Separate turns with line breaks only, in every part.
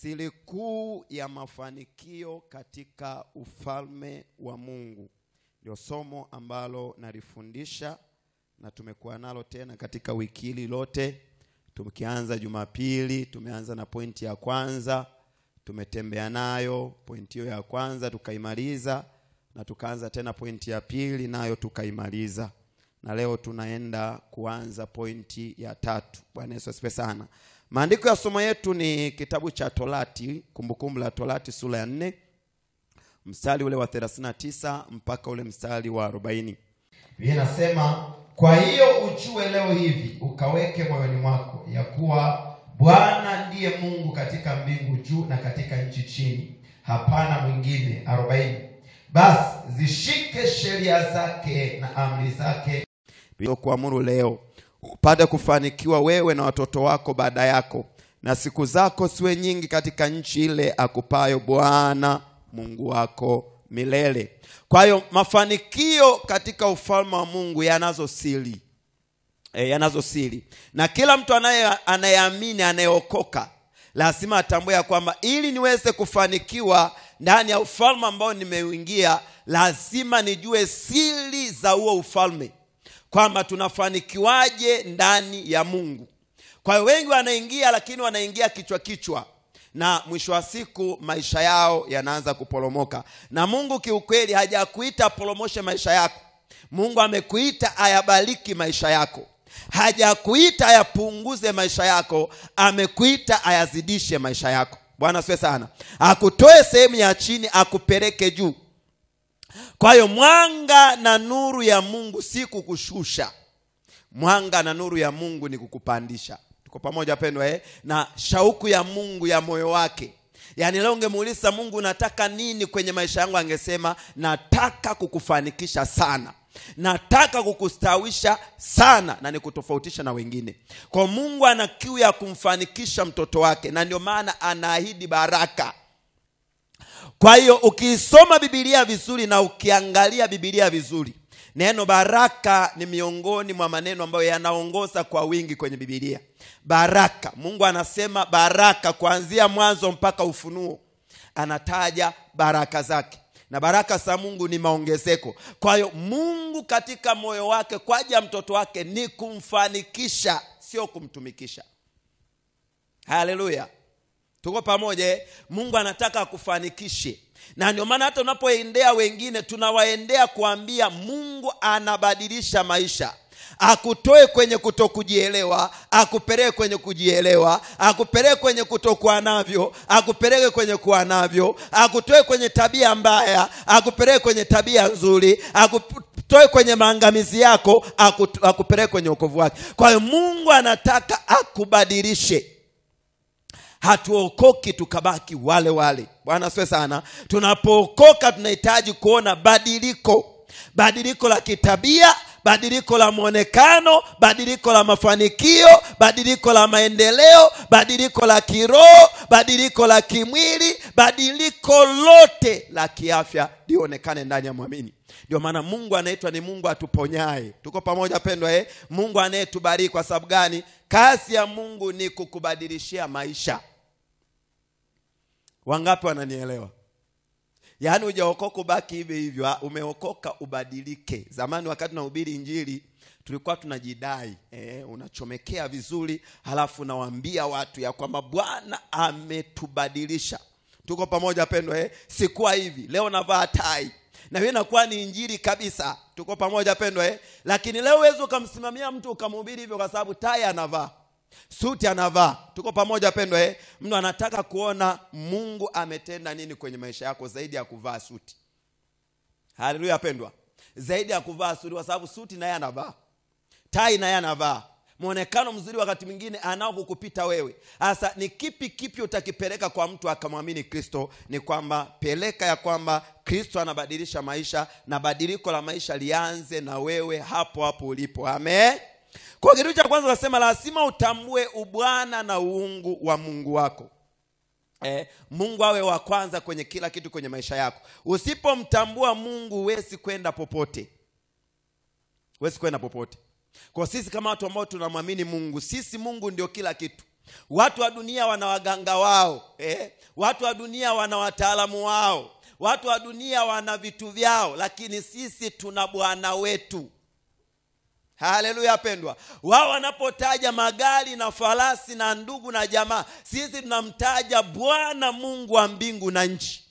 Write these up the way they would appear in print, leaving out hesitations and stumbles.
Siri kuu ya mafanikio katika ufalme wa Mungu ndio somo ambalo nalifundisha na tumekuwa nalo tena katika wiki hili lote. Tukianza Jumapili, tumeanza na pointi ya kwanza, tumetembea nayo pointi hiyo ya kwanza tukaimaliza, na tukaanza tena pointi ya pili nayo tukaimaliza. Na leo tunaenda kuanza pointi ya tatu. Bwana Yesu asifiwe sana. Maandiko ya somo yetu ni kitabu cha Torati, Kumbukumbu la Torati sura ya 4, mstari ule wa 39 mpaka ule mstari wa 40.
Inasema, kwa hiyo ujue leo hivi ukaweke moyoni mwako ya kuwa Bwana ndiye Mungu katika mbingu juu na katika nchi chini, hapana mwingine. 40. Basi zishike sheria zake na amri zake
bila kuamuru leo, upate kufanikiwa wewe na watoto wako baada yako, na siku zako siwe nyingi katika nchi ile akupayo Bwana Mungu wako milele. Kwa hiyo mafanikio katika ufalme wa Mungu yanazo siri. Yanazo siri. Na kila mtu anayeamini, anayeokoka, lazima atambue kwamba ili niweze kufanikiwa ndani ya ufalme ambao nimeingia, lazima nijue siri za huo ufalme, kwamba tunafanikiwaje ndani ya Mungu. Kwa hiyo wengi wanaingia, lakini wanaingia kichwa, na mwisho wa siku maisha yao yanaanza kuporomoka. Na Mungu kiukweli hajakuita poromoshe maisha yako. Mungu amekuita ayabariki maisha yako. Hajakuita ayapunguze maisha yako, amekuita ayazidishe maisha yako. Bwana asifiwe sana. Akutoe sehemu ya chini akupeleke juu. Kwa hiyo mwanga na nuru ya Mungu si kukushusha. Mwanga na nuru ya Mungu ni kukupandisha. Tuko pamoja pendwa Na shauku ya Mungu ya moyo wake. Yaani leo ungemuuliza Mungu unataka nini kwenye maisha yangu, angesema nataka kukufanikisha sana. Nataka kukustawisha sana na nikutofautisha na wengine. Kwa Mungu ana kiu ya kumfanikisha mtoto wake, na ndio maana anaahidi baraka. Kwa hiyo ukisoma Biblia vizuri na ukiangalia Biblia vizuri, neno baraka ni miongoni mwa maneno ambayo yanaongoza kwa wingi kwenye Biblia. Baraka, Mungu anasema baraka kuanzia Mwanzo mpaka Ufunuo. Anataja baraka zake. Na baraka za Mungu ni maongezeko. Kwa hiyo Mungu katika moyo wake kwa ajili ya mtoto wake ni kumfanikisha, sio kumtumikisha. Haleluya. Tuko pamoja. Mungu anataka kufanikishe. Na ndio maana hata unapoendea wengine, tunawaendea kuambia Mungu anabadilisha maisha. Akutoe kwenye kutokujielewa, akupeleke kwenye kujielewa, akupeleke kwenye kutokuwa navyo, akupeleke kwenye kuwa navyo, akutoe kwenye tabia mbaya, akupeleke kwenye tabia nzuri, akutoe kwenye maangamizi yako, akupeleke kwenye wokovu wake. Kwa hiyo Mungu anataka akubadilishe. Hatuokoki tukabaki wale wale. Bwana asifiwe sana. Tunapookoka tunahitaji kuona badiliko. Badiliko la kitabia, badiliko la muonekano, badiliko la mafanikio, badiliko la maendeleo, badiliko la kiroho, badiliko la kimwili, badiliko lote la kiafya lionekane ndani ya muamini. Ndio maana Mungu anaitwa ni Mungu atuponyaye. Tuko pamoja pendwa Mungu anayetubariki. Kwa sababu gani? Kazi ya Mungu ni kukubadilishia maisha. Wangapi wananielewa? Yaani hujaokoka ubaki hivyo, umeokoka ubadilike. Zamani wakati tunahubiri injili tulikuwa tunajidai, unachomekea vizuri, halafu nawaambia watu ya kwamba Bwana ametubadilisha. Tuko pamoja pendwa Sikuwa hivi. Leo navaa tai. Na hiyo inakuwa ni injili kabisa. Tuko pamoja pendwa Lakini leo wewe ukamsimamia mtu ukamhubiri hivyo kwa sababu tai anavaa, suti anavaa. Tuko pamoja pendwa Mtu anataka kuona Mungu ametenda nini kwenye maisha yako zaidi ya kuvaa suti. Haleluya pendwa. Zaidi ya kuvaa suti, kwa sababu suti naye anavaa, tai naye anavaa. Muonekano mzuri wakati mwingine anao kukupita wewe. Sasa ni kipi utakipeleka kwa mtu akamwamini Kristo? Ni kwamba peleka ya kwamba Kristo anabadilisha maisha, na badiliko la maisha lianze na wewe hapo ulipo. Amen. Kwa kitu cha kwanza nasema lazima utambue ubwana na uungu wa Mungu wako. Mungu awe wa kwanza kwenye kila kitu kwenye maisha yako. Usipomtambua Mungu huwezi kwenda popote. Huwezi kwenda popote. Kwa sisi kama watu ambao tunamwamini Mungu, sisi Mungu ndio kila kitu. Watu wa dunia wana waganga wao, watu wa dunia wana wataalamu wao, watu wa dunia wana vitu vyao, lakini sisi tuna Bwana wetu. Haleluya pendwa. Wao wanapotaja magari na farasi na ndugu na jamaa, sisi tunamtaja Bwana Mungu wa mbingu na nchi.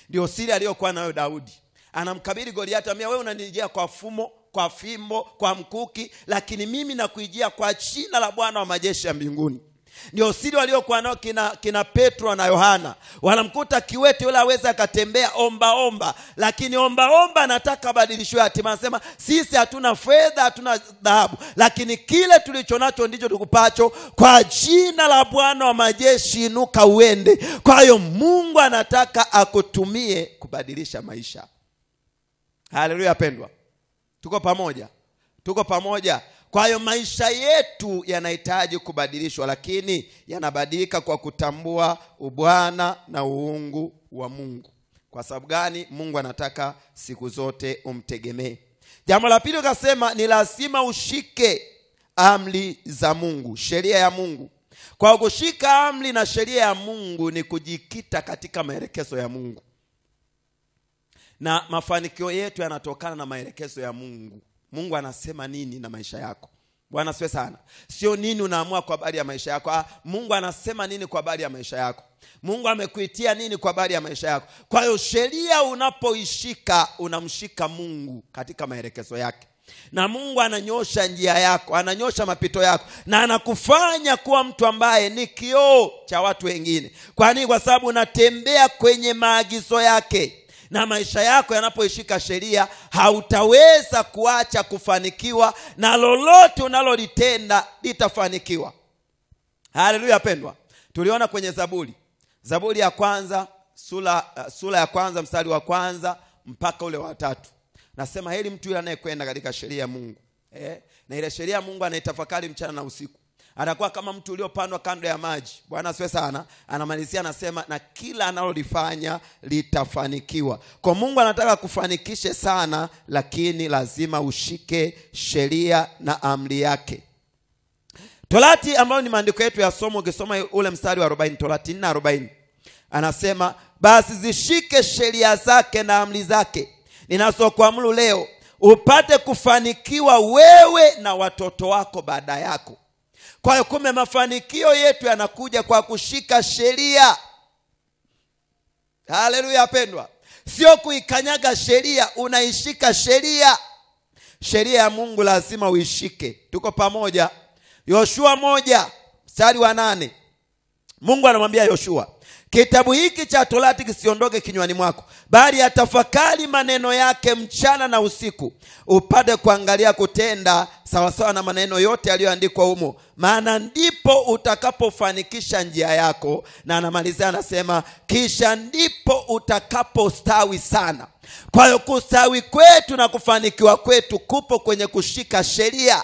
Ndio siri aliyokuwa nayo Daudi. Anamkabili Goliathi, amwambia wewe unanijia kwa fumo, kwa fimbo, kwa mkuki, lakini mimi nakuijia kwa jina la Bwana wa majeshi ya mbinguni. Ndio siri waliokuwa nao kina Petro na Yohana. Wanamkuta kiwete yule aweza akatembea omba, lakini omba anataka badilishwe hatima. Anasema sisi hatuna fedha, hatuna dhahabu, lakini kile tulichonacho ndicho tukupacho, kwa jina la Bwana wa majeshi inuka uende. Kwa hiyo Mungu anataka akutumie kubadilisha maisha. Haleluya pendwa. Tuko pamoja. Kwa hiyo maisha yetu yanahitaji kubadilishwa, lakini yanabadilika kwa kutambua ubwana na uungu wa Mungu. Kwa sababu gani? Mungu anataka siku zote umtegemee. Jambo la pili akasema ni lazima ushike amri za Mungu, sheria ya Mungu. Kwa kushika amri na sheria ya Mungu ni kujikita katika maelekezo ya Mungu. Na mafanikio yetu yanatokana na maelekezo ya Mungu. Mungu anasema nini na maisha yako? Bwana asifiwe sana. Sio nini unaamua kwa habari ya maisha yako. Mungu anasema nini kwa habari ya maisha yako? Mungu amekuitia nini kwa habari ya maisha yako? Kwa hiyo sheria unapoishika, unamshika Mungu katika maelekezo yake. Na Mungu ananyosha njia yako, ananyosha mapito yako, na anakufanya kuwa mtu ambaye ni kioo cha watu wengine. Kwa nini? Kwa sababu unatembea kwenye maagizo yake. Na maisha yako yanapoishika sheria, hautaweza kuacha kufanikiwa, na lolote unalolitenda litafanikiwa. Haleluya pendwa. Tuliona kwenye Zaburi ya kwanza, sura ya kwanza mstari wa kwanza mpaka ule wa 3. Nasema heri mtu yule anayekwenda katika sheria ya Mungu. Na ile sheria ya Mungu anaitafakari mchana na usiku. Anakuwa kama mtu uliopandwa kando ya maji. Bwana asifiwe sana. Anamalizia anasema na kila analolifanya litafanikiwa. Kwa Mungu anataka kufanikishe sana, lakini lazima ushike sheria na amri yake. Torati ambayo ni maandiko yetu ya somo, ukisoma ule mstari wa 40, Torati 4:40. Anasema basi zishike sheria zake na amri zake ninazokuamuru leo, upate kufanikiwa wewe na watoto wako baada yako. Kwa hiyo kumbe mafanikio yetu yanakuja kwa kushika sheria. Haleluya pendwa. Sio kuikanyaga sheria, unaishika sheria. Sheria ya Mungu lazima uishike. Tuko pamoja. Yoshua 1 mstari wa 8. Mungu anamwambia Yoshua, kitabu hiki cha Torati kisiondoke kinywani mwako, bali atafakari maneno yake mchana na usiku, upate kuangalia kutenda sawasawa na maneno yote yaliyoandikwa humo, maana ndipo utakapofanikisha njia yako. Na anamalizia anasema kisha ndipo utakapostawi sana. Kwa hiyo kustawi kwetu na kufanikiwa kwetu kupo kwenye kushika sheria.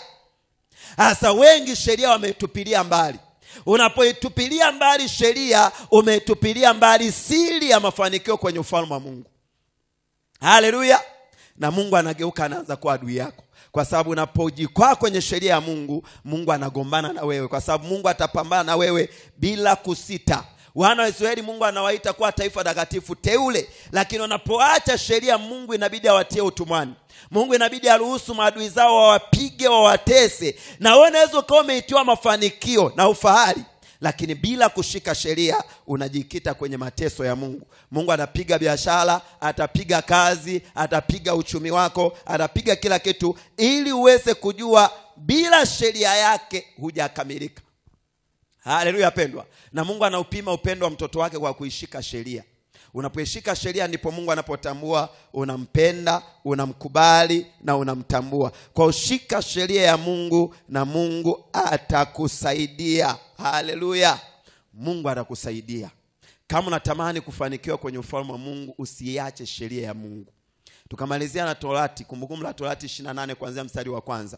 Hasa wengi sheria wametupilia mbali. Unapoitupilia mbali sheria, umetupilia mbali siri ya mafanikio kwenye ufalme wa Mungu. Haleluya. Na Mungu anageuka, anaanza kuwa adui yako. Kwa sababu unapojikwaa kwenye sheria ya Mungu, Mungu anagombana na wewe. Kwa sababu Mungu atapambana na wewe bila kusita. Wana wa Israeli Mungu anawaita kuwa taifa takatifu teule, lakini wanapoacha sheria Mungu inabidi awatie utumwani. Mungu inabidi aruhusu maadui zao wawapige, wawatese. Na wewe unaweza ukawa umeitiwa mafanikio na ufahari, lakini bila kushika sheria unajikita kwenye mateso ya Mungu. Mungu atapiga biashara, atapiga kazi, atapiga uchumi wako, atapiga kila kitu ili uweze kujua bila sheria yake hujakamilika. Haleluya pendwa. Na Mungu anaupima upendo wa mtoto wake kwa kuishika sheria. Unapoishika sheria ndipo Mungu anapotambua unampenda, unamkubali na unamtambua. Kwa ushika sheria ya Mungu na Mungu atakusaidia. Haleluya. Mungu atakusaidia. Kama unatamani kufanikiwa kwenye ufalme wa Mungu, usiache sheria ya Mungu. Tukamalizia na Torati, Kumbukumbu la Torati 28 kuanzia mstari wa 1.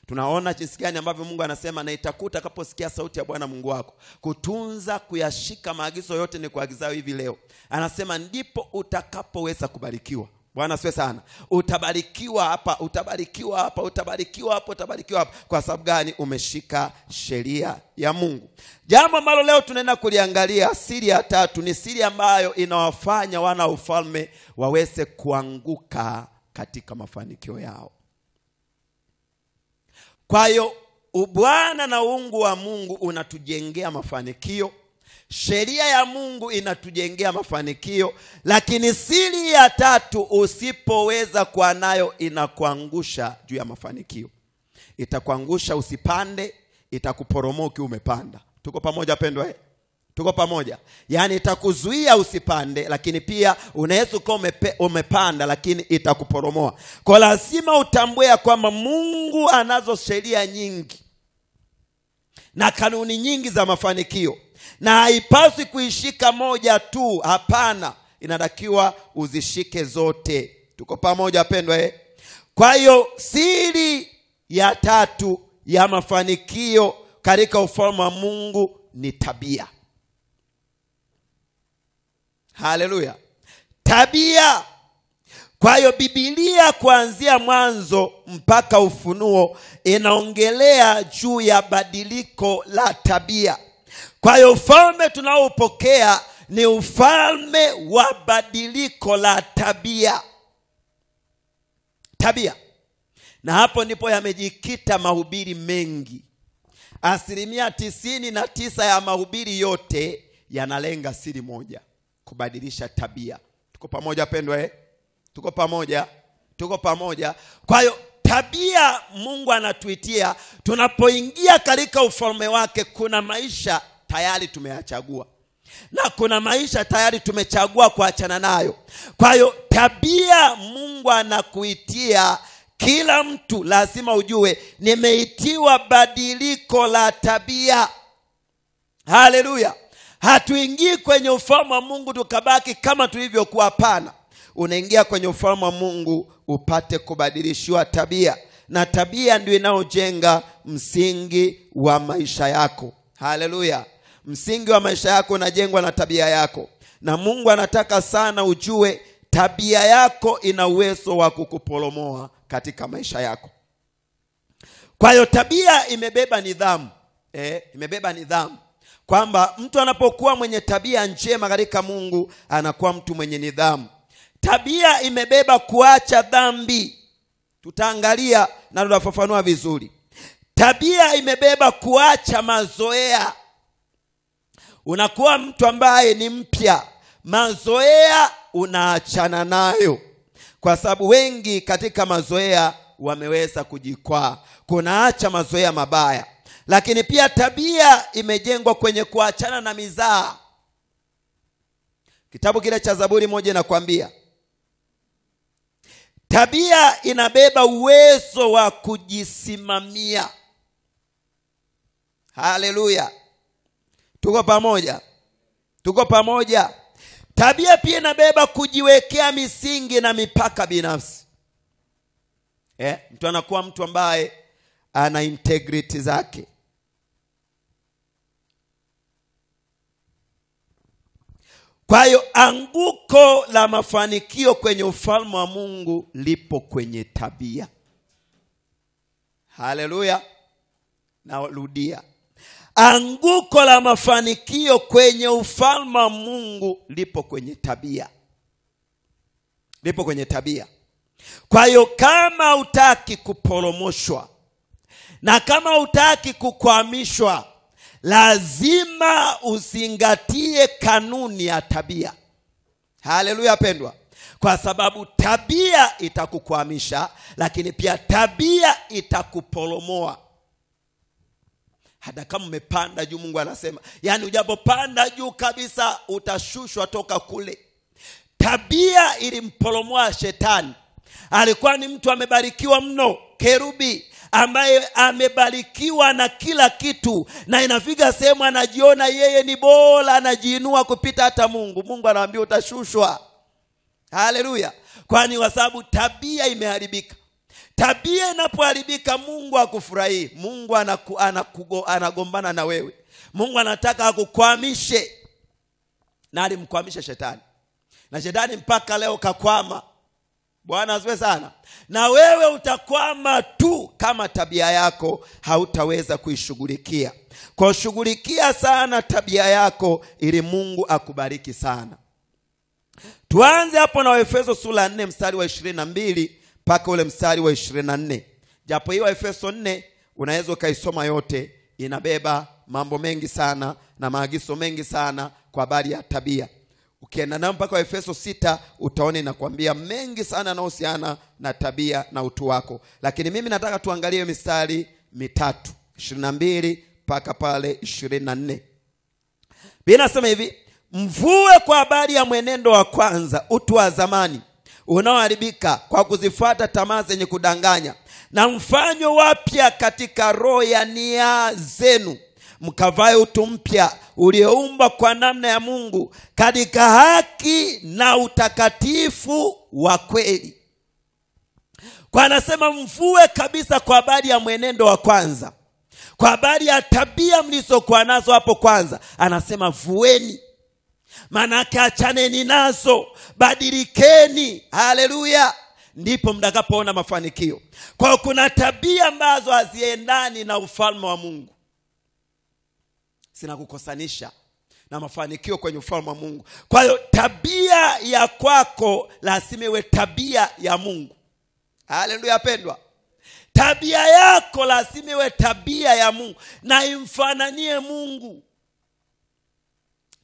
Tunaona jinsi gani ambavyo Mungu anasema na itakuta utakaposikia sauti ya Bwana Mungu wako, kutunza kuyashika maagizo yote ni kuagizao hivi leo. Anasema ndipo utakapoweza kubarikiwa. Bwana asifiwe sana. Utabarikiwa hapa, utabarikiwa hapa, utabarikiwa hapa, utabarikiwa hapa. Kwa sababu gani? Umeshika sheria ya Mungu. Jambo ambalo leo tunaenda kuliangalia, siri ya tatu, ni siri ambayo inawafanya wana ufalme waweze kuanguka katika mafanikio yao. Kwa hiyo Bwana na uungu wa Mungu unatujengea mafanikio. Sheria ya Mungu inatujengea mafanikio, lakini siri ya tatu usipoweza kuwa nayo inakuangusha juu ya mafanikio. Itakuangusha usipande, itakuporomoa umepanda. Tuko pamoja pendwa? Tuko pamoja? Yaani itakuzuia usipande, lakini pia unaweza kuwa umepanda lakini itakuporomoa. Kwa lazima utambue kwamba Mungu anazo sheria nyingi na kanuni nyingi za mafanikio, na haipaswi kuishika moja tu. Hapana, inatakiwa uzishike zote. Tuko pamoja pendwa? Kwa hiyo siri ya tatu ya mafanikio katika ufalme wa Mungu ni tabia. Haleluya. Tabia. Kwa hiyo Biblia kuanzia Mwanzo mpaka Ufunuo inaongelea juu ya badiliko la tabia. Kwa hiyo ufalme tunaopokea ni ufalme wa badiliko la tabia. Tabia. Na hapo ndipo yamejikita mahubiri mengi. 99% ya mahubiri yote yanalenga siri moja: kubadilisha tabia. Tuko pamoja pendwa? Tuko pamoja? Tuko pamoja? Kwa hiyo tabia Mungu anatuitia tunapoingia katika ufalme wake. Kuna maisha tayari tumeyachagua na kuna maisha tayari tumechagua kuachana nayo. Kwa hiyo tabia Mungu anakuitia. Kila mtu lazima ujue nimeitiwa badiliko la tabia. Haleluya. Hatuingii kwenye ufalme wa Mungu tukabaki kama tulivyokuwa. Hapana. Unaingia kwenye ufalme wa Mungu upate kubadilishiwa tabia, na tabia ndio inayojenga msingi wa maisha yako. Haleluya. Msingi wa maisha yako unajengwa na tabia yako, na Mungu anataka sana ujue tabia yako ina uwezo wa kukuporomoa katika maisha yako. Kwa hiyo tabia imebeba nidhamu. Imebeba nidhamu. Kwamba mtu anapokuwa mwenye tabia njema katika Mungu anakuwa mtu mwenye nidhamu. Tabia imebeba kuacha dhambi. Tutaangalia na tutafafanua vizuri. Tabia imebeba kuacha mazoea. Unakuwa mtu ambaye ni mpya. Mazoea unaachana nayo. Kwa sababu wengi katika mazoea wameweza kujikwaa. Kunaacha mazoea mabaya. Lakini pia tabia imejengwa kwenye kuachana na mizaa. Kitabu kile cha Zaburi 1 inakwambia tabia inabeba uwezo wa kujisimamia. Haleluya. Tuko pamoja? Tuko pamoja? Tabia pia inabeba kujiwekea misingi na mipaka binafsi. Mtu anakuwa mtu ambaye ana integrity zake. Kwa hiyo anguko la mafanikio kwenye ufalme wa Mungu lipo kwenye tabia. Haleluya. Narudia. Anguko la mafanikio kwenye ufalme wa Mungu lipo kwenye tabia. Lipo kwenye tabia. Kwa hiyo kama hutaki kuporomoshwa na kama hutaki kukwamishwa, lazima uzingatie kanuni ya tabia. Haleluya pendwa. Kwa sababu tabia itakukwamisha, lakini pia tabia itakuporomoa. Hata kama umepanda juu, Mungu anasema, yani ujapopanda juu kabisa utashushwa toka kule. Tabia ilimporomoa Shetani. Alikuwa ni mtu amebarikiwa mno, kerubi ambaye amebarikiwa na kila kitu, na inafika sehemu anajiona yeye ni bora, anajiinua kupita hata Mungu. Mungu anawaambia utashushwa. Haleluya. Kwani kwa sababu tabia imeharibika. Tabia inapoharibika, Mungu hakufurahii. Mungu anagombana na wewe. Mungu anataka akukwamishe. Na alimkwamisha Shetani. Na Shetani mpaka leo kakwama. Bwana asifiwe sana. Na wewe utakwama tu kama tabia yako hautaweza kuishughulikia. Kwa shughulikia sana tabia yako ili Mungu akubariki sana. Tuanze hapo na Waefeso sura 4 mstari wa 22 mpaka ule mstari wa 24. Japo hii Waefeso 4 unaweza ukaisoma yote, inabeba mambo mengi sana na maagizo mengi sana kwa habari ya tabia. Ukienda na mpaka Waefeso 6 utaona inakwambia mengi sana yanayohusiana na tabia na utu wako. Lakini mimi nataka tuangalie mistari mitatu, 22 mpaka pale 24. Biblia inasema hivi: mvue kwa habari ya mwenendo wa kwanza, utu wa zamani unaoharibika kwa kuzifuata tamaa zenye kudanganya, na mfanywe wapya katika roho ya nia zenu, mkavae utu mpya ulioumbwa kwa namna ya Mungu katika haki na utakatifu wa kweli. Kwa anasema mvue kabisa kwa habari ya mwenendo wa kwanza, kwa habari ya tabia mlizokuwa nazo hapo kwanza. Anasema vueni, manake achaneni nazo, badilikeni. Haleluya. Ndipo mtakapoona mafanikio. Kwa kuna tabia ambazo haziendani na ufalme wa Mungu, sinakukosanisha na mafanikio kwenye ufalme wa Mungu. Kwa hiyo tabia ya kwako lazima iwe tabia ya Mungu. Haleluya pendwa. Tabia yako lazima iwe tabia ya Mungu na imfananie Mungu.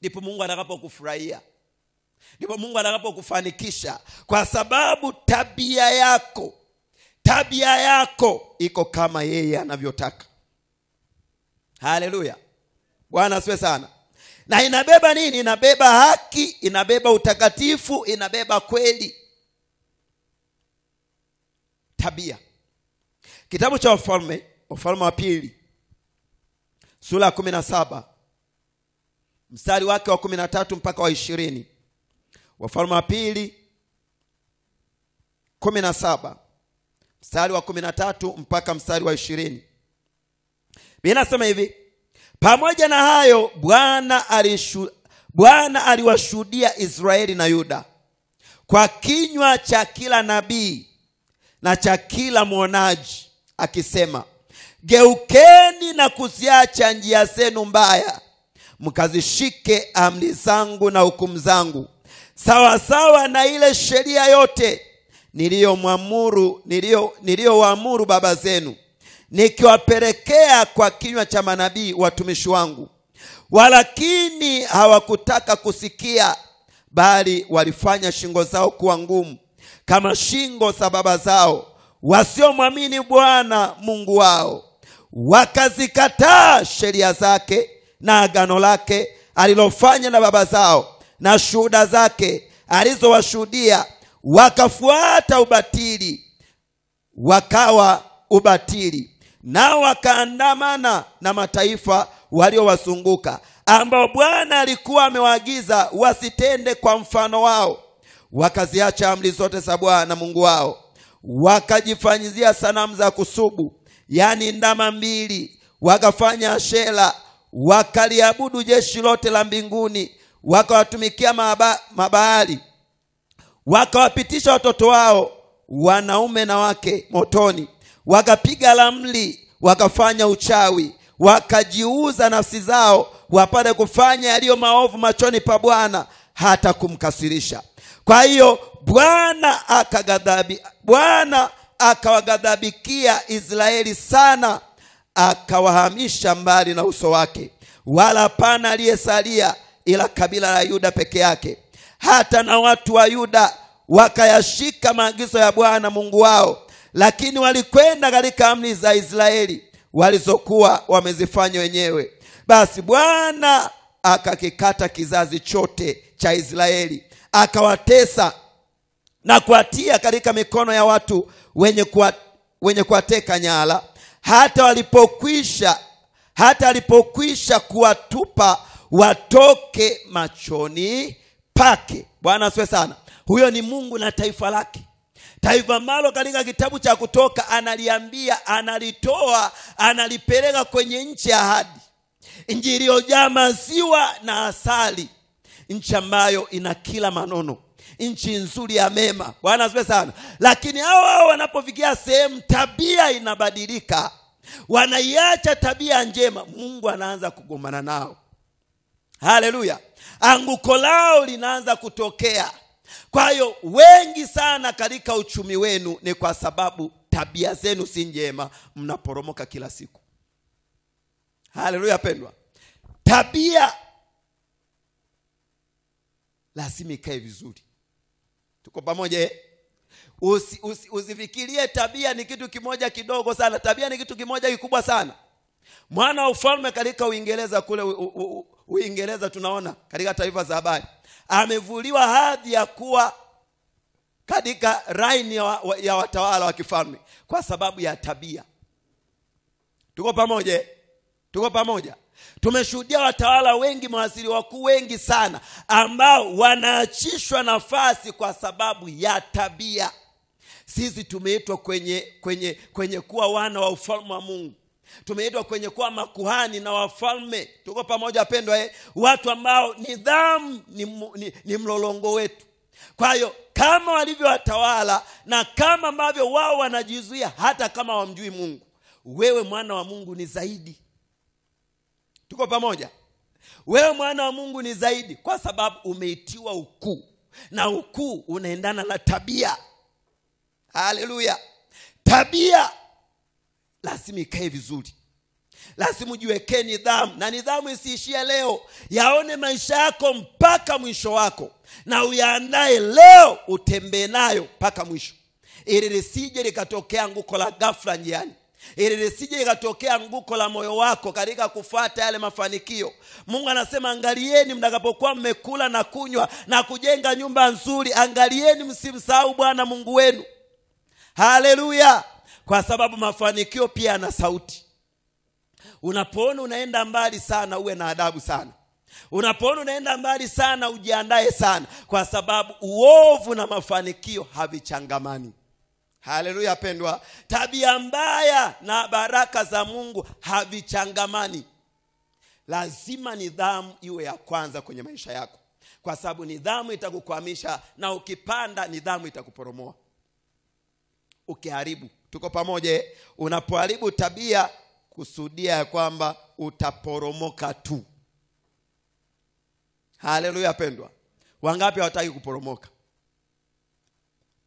Ndipo Mungu atakapokufurahia, ndipo Mungu atakapokufanikisha, kwa sababu tabia yako iko kama yeye anavyotaka. Haleluya. Bwana asifiwe sana. Na inabeba nini? Inabeba haki, inabeba utakatifu, inabeba kweli. Tabia. Kitabu cha Wafalme wa pili sura ya 17 mstari wake wa 13 mpaka wa 20. Wafalme wa pili 17 mstari wa 13 mpaka mstari wa 20. Biblia inasema hivi: pamoja na hayo Bwana aliwashuhudia Israeli na Yuda kwa kinywa cha kila nabii na cha kila mwonaji akisema, geukeni na kuziacha njia zenu mbaya, mkazishike amri zangu na hukumu zangu, sawa sawa na ile sheria yote niliyowaamuru baba zenu, nikiwapelekea kwa kinywa cha manabii watumishi wangu. Walakini hawakutaka kusikia, bali walifanya shingo zao kuwa ngumu kama shingo za baba zao wasiomwamini Bwana Mungu wao. Wakazikataa sheria zake na agano lake alilofanya na baba zao na shuhuda zake alizowashuhudia, wakafuata ubatili, wakawa ubatili, nao wakaandamana na mataifa waliowazunguka, ambao Bwana alikuwa amewaagiza wasitende kwa mfano wao. Wakaziacha amri zote za Bwana Mungu wao, wakajifanyizia sanamu za kusubu, yani ndama mbili, wakafanya ashera, wakaliabudu jeshi lote la mbinguni, wakawatumikia mabaali, wakawapitisha watoto wao wanaume na wake motoni, wakapiga ramli, wakafanya uchawi, wakajiuza nafsi zao wapate kufanya yaliyo maovu machoni pa Bwana, hata kumkasirisha. Kwa hiyo Bwana akawaghadhabikia Israeli sana, akawahamisha mbali na uso wake, wala hapana aliyesalia ila kabila la Yuda peke yake. Hata na watu wa Yuda wakayashika maagizo ya Bwana Mungu wao, lakini walikwenda katika amri za Israeli walizokuwa wamezifanya wenyewe. Basi Bwana akakikata kizazi chote cha Israeli, akawatesa na kuatia katika mikono ya watu wenye kuwateka nyara, hata alipokwisha kuwatupa watoke machoni pake. Bwana asifiwe sana. Huyo ni Mungu na taifa lake. Taifa ambalo katika kitabu cha Kutoka analiambia, analitoa, analipeleka kwenye nchi ya ahadi, nchi iliyojaa maziwa na asali, nchi ambayo ina kila manono, nchi nzuri ya mema. Bwana asifiwe sana. Lakini hao wanapofikia sehemu tabia inabadilika, wanaiacha tabia njema, Mungu anaanza kugombana nao. Haleluya. Anguko lao linaanza kutokea. Kwa hiyo wengi sana katika uchumi wenu ni kwa sababu tabia zenu si njema, mnaporomoka kila siku. Haleluya pendwa. Tabia lazima ikae vizuri. Tuko pamoja? Usifikirie tabia ni kitu kimoja kidogo sana. Tabia ni kitu kimoja kikubwa sana. Mwana wa ufalme katika Uingereza kule Uingereza, tunaona katika taarifa za habari, amevuliwa hadhi ya kuwa katika raini ya watawala wa kifalme kwa sababu ya tabia. Tuko pamoja? Tuko pamoja? Tumeshuhudia watawala wengi, mawaziri wakuu wengi sana ambao wanaachishwa nafasi kwa sababu ya tabia. Sisi tumeitwa kwenye kuwa wana wa ufalme wa Mungu. Tumeitwa kwenye kuwa makuhani na wafalme. Tuko pamoja pendwa? Watu ambao nidhamu ni mlolongo wetu. Kwa hiyo kama walivyo watawala na kama ambavyo wao wanajizuia hata kama wamjui Mungu, wewe mwana wa Mungu ni zaidi. Tuko pamoja? Wewe mwana wa Mungu ni zaidi kwa sababu umeitiwa ukuu, na ukuu unaendana na tabia. Haleluya. Tabia lazima ikae vizuri. Lazima ujiwekee nidhamu, na nidhamu isiishie leo. Yaone maisha yako mpaka mwisho wako, na uyaandae leo utembee nayo mpaka mwisho, ili lisije likatokea anguko la ghafla njiani, ili lisije likatokea anguko la moyo wako katika kufuata yale mafanikio. Mungu anasema angalieni mtakapokuwa mmekula na kunywa na kujenga nyumba nzuri, angalieni msimsahau Bwana Mungu wenu. Haleluya. Kwa sababu mafanikio pia yana sauti. Unapoona unaenda mbali sana, uwe na adabu sana. Unapoona unaenda mbali sana, ujiandae sana, kwa sababu uovu na mafanikio havichangamani. Haleluya pendwa. Tabia mbaya na baraka za Mungu havichangamani. Lazima nidhamu iwe ya kwanza kwenye maisha yako, kwa sababu nidhamu itakukwamisha, na ukipanda nidhamu itakuporomoa ukiharibu. Tuko pamoja? Unapoharibu tabia, kusudia ya kwamba utaporomoka tu. Haleluya pendwa. Wangapi hawataki kuporomoka?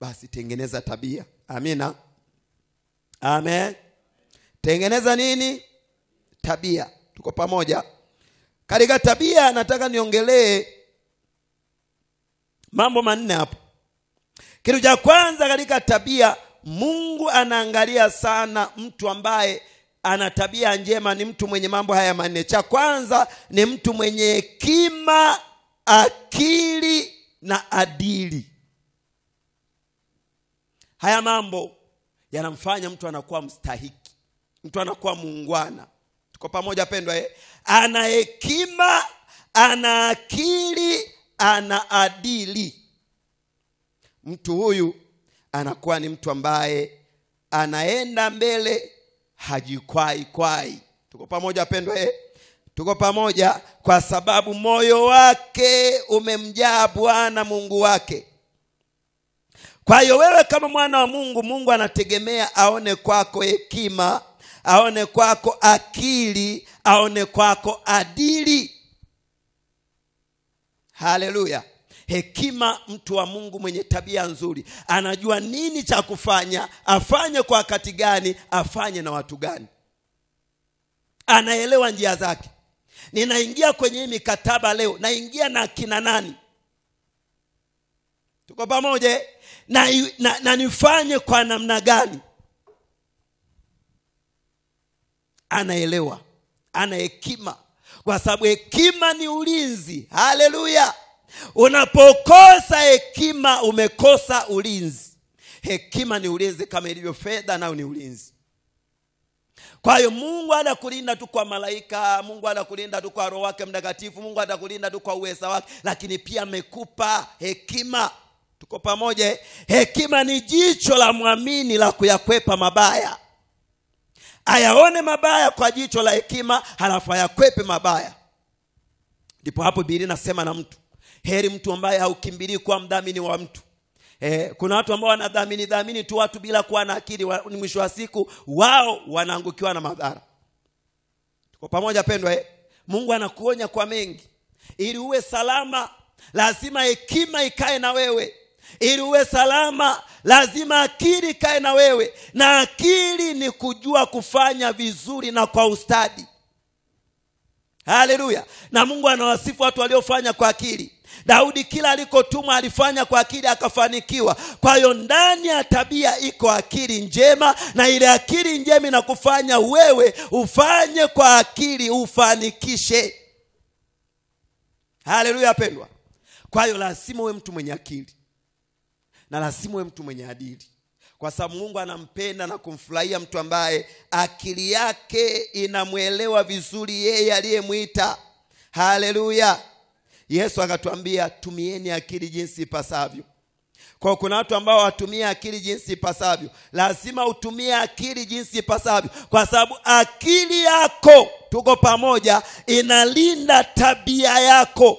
Basi tengeneza tabia. Amina. Amen. Tengeneza nini? Tabia. Tuko pamoja? Katika tabia nataka niongelee mambo manne hapo. Kitu cha kwanza katika tabia, Mungu anaangalia sana mtu ambaye ana tabia njema. Ni mtu mwenye mambo haya manne. Cha kwanza ni mtu mwenye hekima, akili na adili. Haya mambo yanamfanya mtu anakuwa mstahiki, mtu anakuwa muungwana. Tuko pamoja pendwa? Ana hekima, ana akili, ana adili. Mtu huyu anakuwa ni mtu ambaye anaenda mbele, hajikwai. Tuko pamoja pendwa? Tuko pamoja? Kwa sababu moyo wake umemjaa Bwana Mungu wake. Kwa hiyo wewe kama mwana wa Mungu, Mungu anategemea aone kwako hekima, aone kwako akili, aone kwako adili. Haleluya. Hekima, mtu wa Mungu mwenye tabia nzuri anajua nini cha kufanya, afanye kwa wakati gani, afanye na watu gani. Anaelewa njia zake. Ninaingia kwenye mikataba leo, naingia na kina nani? Tuko pamoja? Na nifanye kwa namna gani? Anaelewa. Ana hekima, kwa sababu hekima ni ulinzi. Haleluya. Unapokosa hekima, umekosa ulinzi. Hekima ni ulinzi kama ilivyo fedha, nao ni ulinzi. Kwa hiyo Mungu anakulinda tu kwa malaika, Mungu anakulinda tu kwa Roho wake Mtakatifu, Mungu anakulinda tu kwa uweza wake, lakini pia amekupa hekima. Tuko pamoja? Hekima ni jicho la muamini la kuyakwepa mabaya. Ayaone mabaya kwa jicho la hekima, halafu ayakwepe mabaya. Ndipo hapo Biblia inasema na mtu, Heri mtu ambaye haukimbilii kuwa mdhamini wa mtu. Kuna watu ambao wanadhamini tu watu bila kuwa na akili, ni mwisho wa siku wao wanaangukiwa na madhara. Tuko pamoja pendwa? Mungu anakuonya kwa mengi. Ili uwe salama lazima hekima ikae na wewe. Ili uwe salama lazima akili ikae na wewe, na akili ni kujua kufanya vizuri na kwa ustadi. Haleluya. Na Mungu anawasifu watu waliofanya kwa akili. Daudi kila alikotumwa alifanya kwa akili akafanikiwa. Kwa hiyo ndani ya tabia iko akili njema, na ile akili njema inakufanya wewe ufanye kwa akili ufanikishe. Haleluya pendwa. Kwa hiyo lazima uwe mtu mwenye akili, na lazima uwe mtu mwenye adili, kwa sababu Mungu anampenda na kumfurahia mtu ambaye akili yake inamuelewa vizuri yeye aliyemuita. Haleluya. Yesu akatuambia tumieni akili jinsi ipasavyo. Kwa kuna watu ambao watumia akili jinsi ipasavyo. Lazima utumie akili jinsi ipasavyo, kwa sababu akili yako, tuko pamoja, inalinda tabia yako.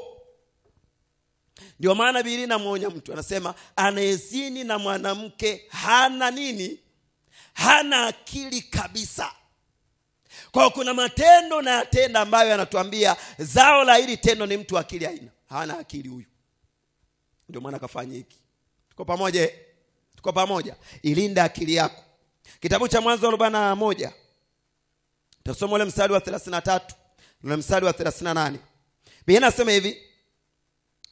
Ndio maana Biblia inamuonya mtu, anasema anayezini na mwanamke hana nini? Hana akili kabisa. Kwa kuna matendo na yatenda ambayo yanatuambia zao la hili tendo ni mtu akili haina. Hana akili huyu. Ndio maana kafanya hiki. Tuko pamoja? Tuko pamoja. Ilinda akili yako. Kitabu cha Mwanzo 41. Tutasoma ule mstari wa 33 na mstari wa 38. Biblia inasema hivi.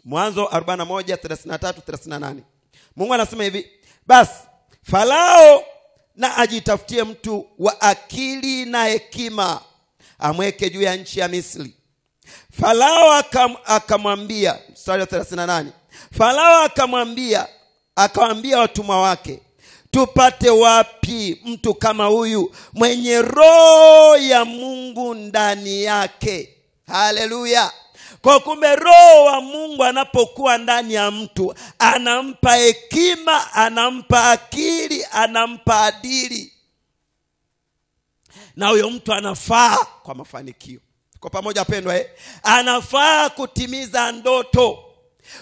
Mwanzo 41:33-38. Mungu anasema hivi, basi Farao na ajitafutie mtu wa akili na hekima, amweke juu ya nchi ya Misri. Farao akamwambia, mstari wa 38. Farao akawaambia watumwa wake, tupate wapi mtu kama huyu mwenye roho ya Mungu ndani yake? Haleluya. Kwa kumbe roho wa Mungu anapokuwa ndani ya mtu, anampa hekima, anampa akili, anampa adili, na huyo mtu anafaa kwa mafanikio. Kwa pamoja pendwa, anafaa kutimiza ndoto.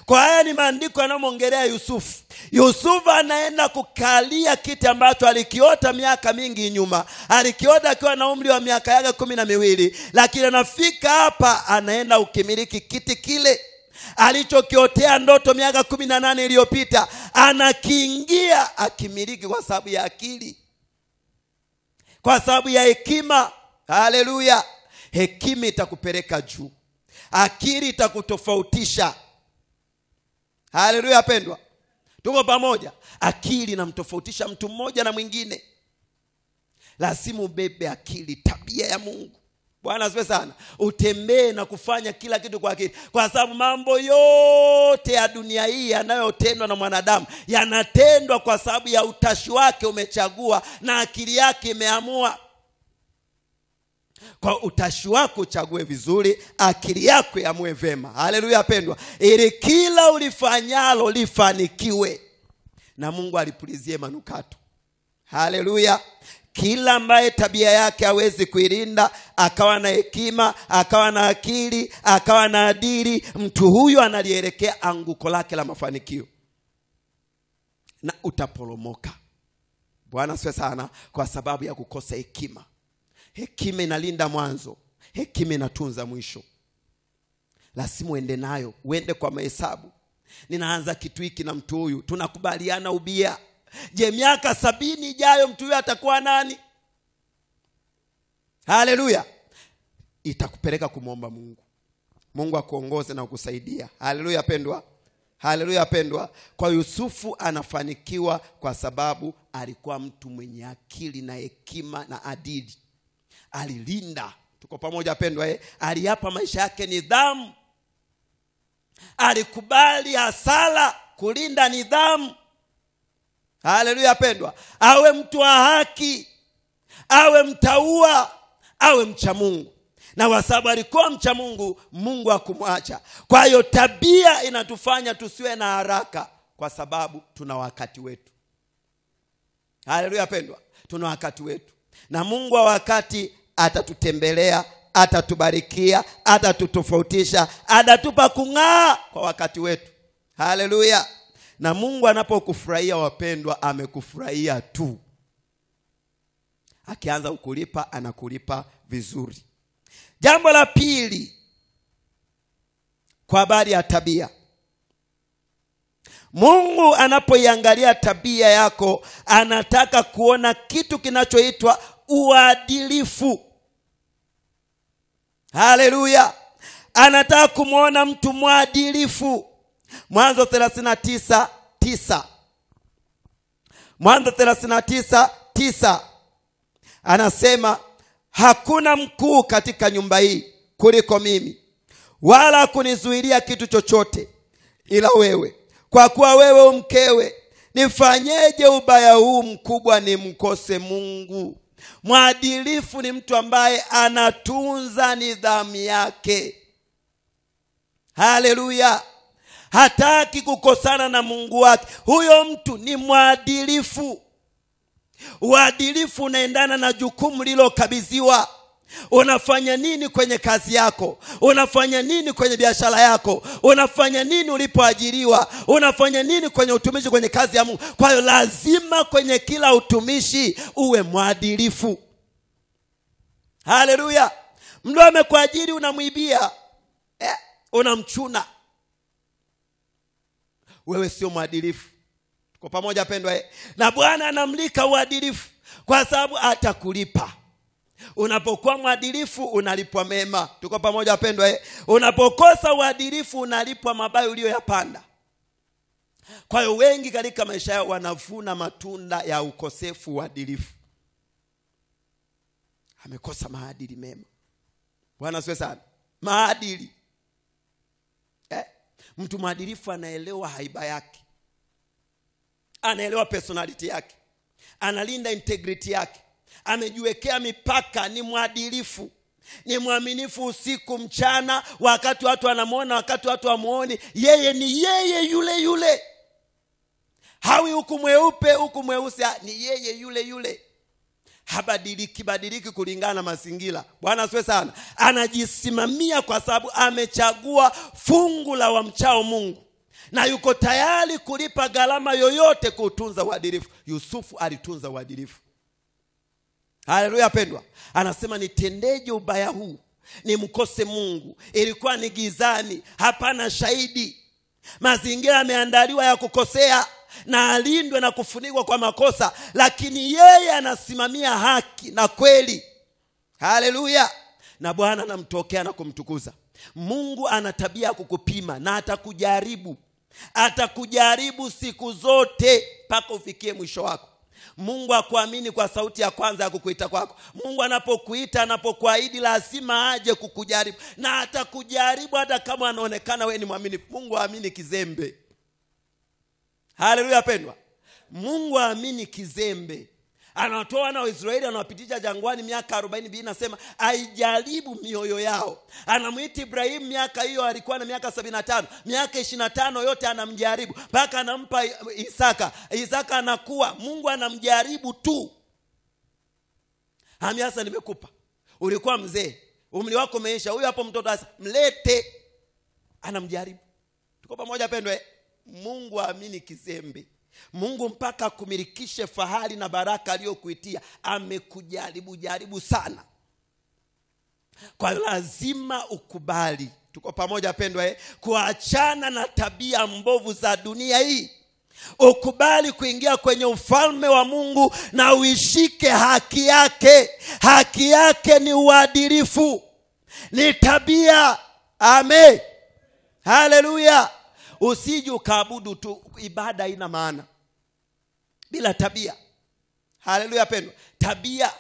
Kwa haya ni maandiko yanayomwongelea Yusufu. Yusufu anaenda kukalia kiti ambacho alikiota miaka mingi nyuma. Alikiota akiwa na umri wa miaka yake 12, lakini anafika hapa anaenda ukimiliki kiti kile alichokiotea ndoto miaka 18 iliyopita. Anakiingia akimiliki kwa sababu ya akili, kwa sababu ya hekima. Haleluya. Hekima itakupeleka juu, akili itakutofautisha. Haleluya pendwa. Tuko pamoja. Akili inamtofautisha mtu mmoja na mwingine. Lazima ubebe akili, tabia ya Mungu. Bwana asifiwe sana. Utembee na kufanya kila kitu kwa akili, kwa sababu mambo yote ya dunia hii yanayotendwa na mwanadamu yanatendwa kwa sababu ya utashi wake umechagua, na akili yake imeamua. Kwa utashi wako uchague vizuri, akili yako iamue vema. Haleluya pendwa. Ili kila ulifanyalo lifanikiwe, na Mungu alipulizie manukato. Haleluya. Kila ambaye tabia yake hawezi kuilinda, akawa na hekima, akawa na akili, akawa na adili, mtu huyu analielekea anguko lake la mafanikio, na utaporomoka. Bwana asifiwe sana. Kwa sababu ya kukosa hekima. Hekima inalinda mwanzo, hekima inatunza mwisho. Lazima uende nayo, uende kwa mahesabu. Ninaanza kitu hiki na mtu huyu, tunakubaliana ubia. Je, miaka 70 ijayo mtu huyu atakuwa nani? Haleluya. Itakupeleka kumwomba Mungu. Mungu akuongoze na kukusaidia. Haleluya pendwa. Haleluya pendwa. Kwa Yusufu anafanikiwa kwa sababu alikuwa mtu mwenye akili na hekima na adili. Alilinda. Tuko pamoja pendwa. Aliapa maisha yake nidhamu. Alikubali hasara kulinda nidhamu. Haleluya pendwa. Awe mtu wa haki, awe mtaua, awe mcha Mungu. Na kwa sababu alikuwa mcha Mungu, Mungu hakumwacha. Kwa hiyo tabia inatufanya tusiwe na haraka, kwa sababu tuna wakati wetu. Haleluya pendwa. Tuna wakati wetu, na Mungu wa wakati atatutembelea, atatubarikia, atatutofautisha, atatupa kung'aa kwa wakati wetu. Haleluya. Na Mungu anapokufurahia wapendwa, amekufurahia tu. Akianza kukulipa, anakulipa vizuri. Jambo la pili, kwa habari ya tabia. Mungu anapoiangalia tabia yako, anataka kuona kitu kinachoitwa uadilifu. Haleluya. Anataka kumuona mtu mwadilifu. Mwanzo 39:9. Mwanzo 39:9 anasema, hakuna mkuu katika nyumba hii kuliko mimi, wala kunizuilia kitu chochote ila wewe. Kwa kuwa wewe mkewe, nifanyeje ubaya huu mkubwa nimkose Mungu? Mwadilifu ni mtu ambaye anatunza nidhamu yake. Haleluya. Hataki kukosana na Mungu wake. Huyo mtu ni mwadilifu. Uadilifu unaendana na jukumu lililokabidhiwa. Unafanya nini kwenye kazi yako? Unafanya nini kwenye biashara yako? Unafanya nini ulipoajiriwa? Unafanya nini kwenye utumishi, kwenye kazi ya Mungu? Kwa hiyo lazima kwenye kila utumishi uwe mwadilifu. Haleluya. Mtu amekuajiri, unamwibia, unamchuna, wewe sio mwadilifu. Tuko pamoja pendwa? Na Bwana anamlika uadilifu kwa sababu atakulipa. Unapokuwa mwadilifu unalipwa mema. Tuko pamoja pendwa? Unapokosa uadilifu unalipwa mabaya uliyoyapanda. Kwa hiyo wengi katika maisha yao wanavuna matunda ya ukosefu uadilifu. Amekosa maadili mema. Bwana asifiwe sana. Maadili. Mtu mwadilifu anaelewa haiba yake, anaelewa personality yake, analinda integrity yake, amejiwekea mipaka, ni mwadilifu, ni mwaminifu usiku mchana, wakati watu wanamuona, wakati watu wamuoni, yeye ni yeye yule yule. Hawi huku mweupe huku mweusi, ni yeye yule yule. Habadiliki kulingana na mazingira. Bwana asifiwe sana. Anajisimamia kwa sababu amechagua fungu la wamchao Mungu, na yuko tayari kulipa gharama yoyote kutunza uadilifu. Yusufu alitunza uadilifu. Haleluya pendwa. Anasema, nitendeje ubaya huu nimkose Mungu? Ilikuwa ni gizani, hapana shahidi. Mazingira yameandaliwa ya kukosea na alindwe na kufunikwa kwa makosa, lakini yeye anasimamia haki na kweli. Haleluya. Na Bwana anamtokea na kumtukuza. Mungu ana tabia ya kukupima na atakujaribu. Atakujaribu siku zote mpaka ufikie mwisho wako. Mungu akuamini kwa sauti ya kwanza ya kukuita kwako. Mungu anapokuita, anapokuahidi, lazima aje kukujaribu, na atakujaribu hata kama anaonekana wewe ni mwaminifu. Mungu haamini kizembe. Haleluya pendwa. Mungu haamini kizembe. Anatoa na Waisraeli, anawapitisha jangwani miaka 40. Biblia inasema aijaribu mioyo yao. Anamuita Ibrahim, miaka hiyo alikuwa na miaka 75. Miaka 25 yote anamjaribu mpaka anampa Isaka. Isaka anakuwa. Mungu anamjaribu tu. Sasa nimekupa. Ulikuwa mzee, umri wako umeisha, huyu hapo mtoto sasa, mlete. Anamjaribu. Tuko pamoja pendwa? Mungu haamini kizembe. Mungu mpaka kumilikishe fahari na baraka aliyokuitia, amekujaribu sana. Kwa lazima ukubali. Tuko pamoja pendwa? Kuachana na tabia mbovu za dunia hii. Ukubali kuingia kwenye ufalme wa Mungu na uishike haki yake. Haki yake ni uadilifu, ni tabia. Amen. Haleluya. Usije ukaabudu tu, ibada haina maana bila tabia. Haleluya pendwa. Tabia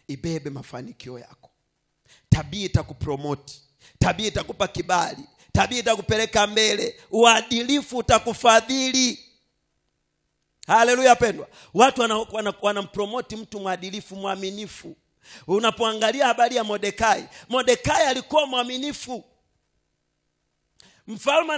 ibebe mafanikio yako. Tabia itakupromote. Tabia itakupa kibali. Tabia itakupeleka mbele. Uadilifu utakufadhili. Haleluya pendwa. Watu wanampromote mtu mwadilifu, mwaminifu. Unapoangalia habari ya Mordekai, Mordekai alikuwa mwaminifu. Mfalme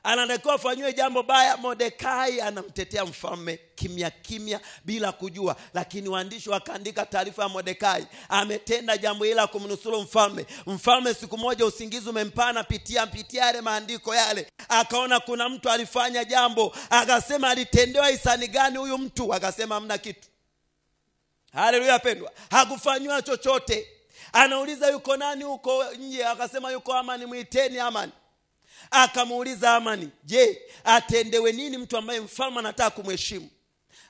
anatakiwa afanywe jambo baya, Mordekai anamtetea mfalme kimya kimya bila kujua. Lakini waandishi wakaandika taarifa ya Mordekai ametenda jambo hili kumnusuru mfalme. Mfalme siku moja usingizi umempana, pitia yale maandiko yale, akaona kuna mtu alifanya jambo, akasema alitendewa hisani gani huyu mtu? Akasema hamna kitu. Haleluya pendwa, hakufanywa chochote. Anauliza yuko nani huko nje? Akasema yuko Amani, muiteni Amani. Akamuuliza Amani, je, atendewe nini mtu ambaye mfalme anataka kumheshimu?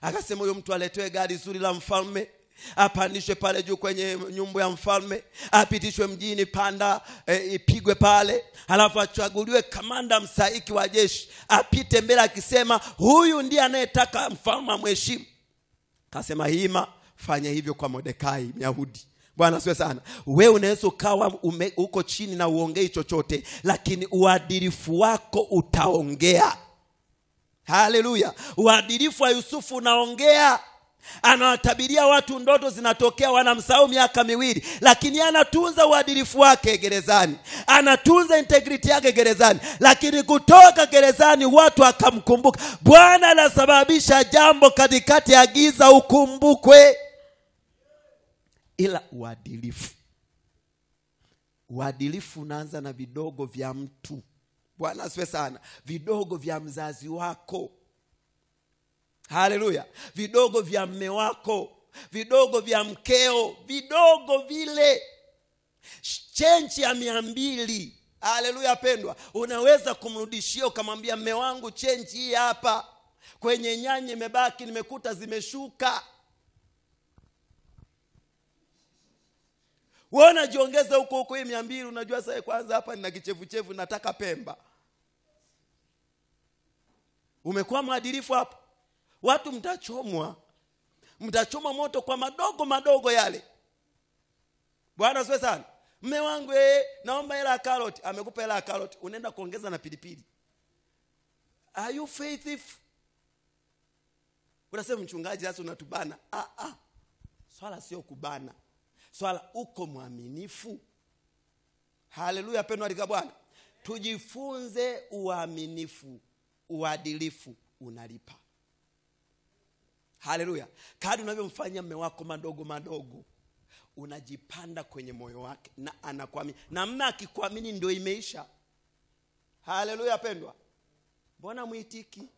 Akasema huyo mtu aletewe gari zuri la mfalme, apandishwe pale juu kwenye nyumba ya mfalme, apitishwe mjini panda, ipigwe pale, halafu achaguliwe kamanda msaiki wa jeshi, apite mbele akisema huyu ndiye anayetaka mfalme amheshimu. Akasema hima, fanya hivyo kwa Mordekai Myahudi. Bwana asifiwe sana. Wewe unaweza ukawa uko chini na uongei chochote, lakini uadilifu wako utaongea. Haleluya. Uadilifu wa Yusufu unaongea. Anawatabiria watu ndoto zinatokea, wanamsahau miaka 2, lakini anatunza uadilifu wake gerezani, anatunza integrity yake gerezani. Lakini kutoka gerezani watu akamkumbuka. Bwana anasababisha jambo katikati ya giza ukumbukwe. Ila uadilifu unaanza na vidogo vya mtu. Bwana asifiwe sana. Vidogo vya mzazi wako. Haleluya. Vidogo vya mme wako, vidogo vya mkeo, vidogo vile. Chenchi ya 200. Haleluya pendwa, unaweza kumrudishia ukamwambia mme wangu chenchi hii hapa, kwenye nyanya imebaki nimekuta zimeshuka. Wewe unajiongeza huko hii 200, unajua sasa kwanza hapa nina kichevu nataka Pemba. Umekuwa mwadilifu hapo. Watu mtachomwa moto kwa madogo yale. Bwana asifiwe sana. Mme wangu naomba hela ya karoti, amekupa hela ya karoti, unaenda kuongeza na pilipili. Are you faithful? Unasema mchungaji sasa unatubana. Swala sio kubana. Swala uko mwaminifu. Haleluya pendwa katika Bwana. Tujifunze uaminifu, uadilifu unalipa. Haleluya. Kadri unavyomfanyia mume wako madogo, unajipanda kwenye moyo wake na anakuamini. Na mume akikuamini ndio imeisha. Haleluya pendwa. Mbona muitiki?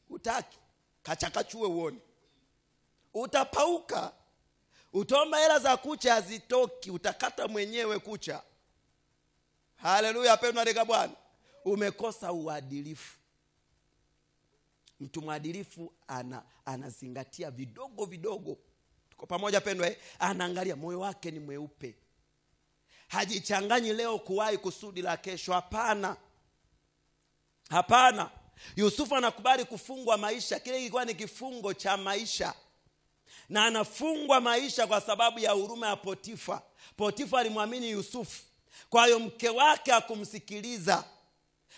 Utaki. Kachakachue uone. Utapauka. Utaomba hela za kucha hazitoki, utakata mwenyewe kucha. Haleluya pendwa katika Bwana. Umekosa uadilifu. Mtu mwadilifu anazingatia vidogo. Tuko pamoja pendwa? Anaangalia moyo wake ni mweupe. Hajichanganyi leo kuwahi kusudi la kesho. Hapana. Yusufu anakubali kufungwa maisha. Kile kilikuwa ni kifungo cha maisha. Na anafungwa maisha kwa sababu ya huruma ya Potifa. Potifa alimwamini Yusufu. Kwa hiyo mke wake hakumsikiliza.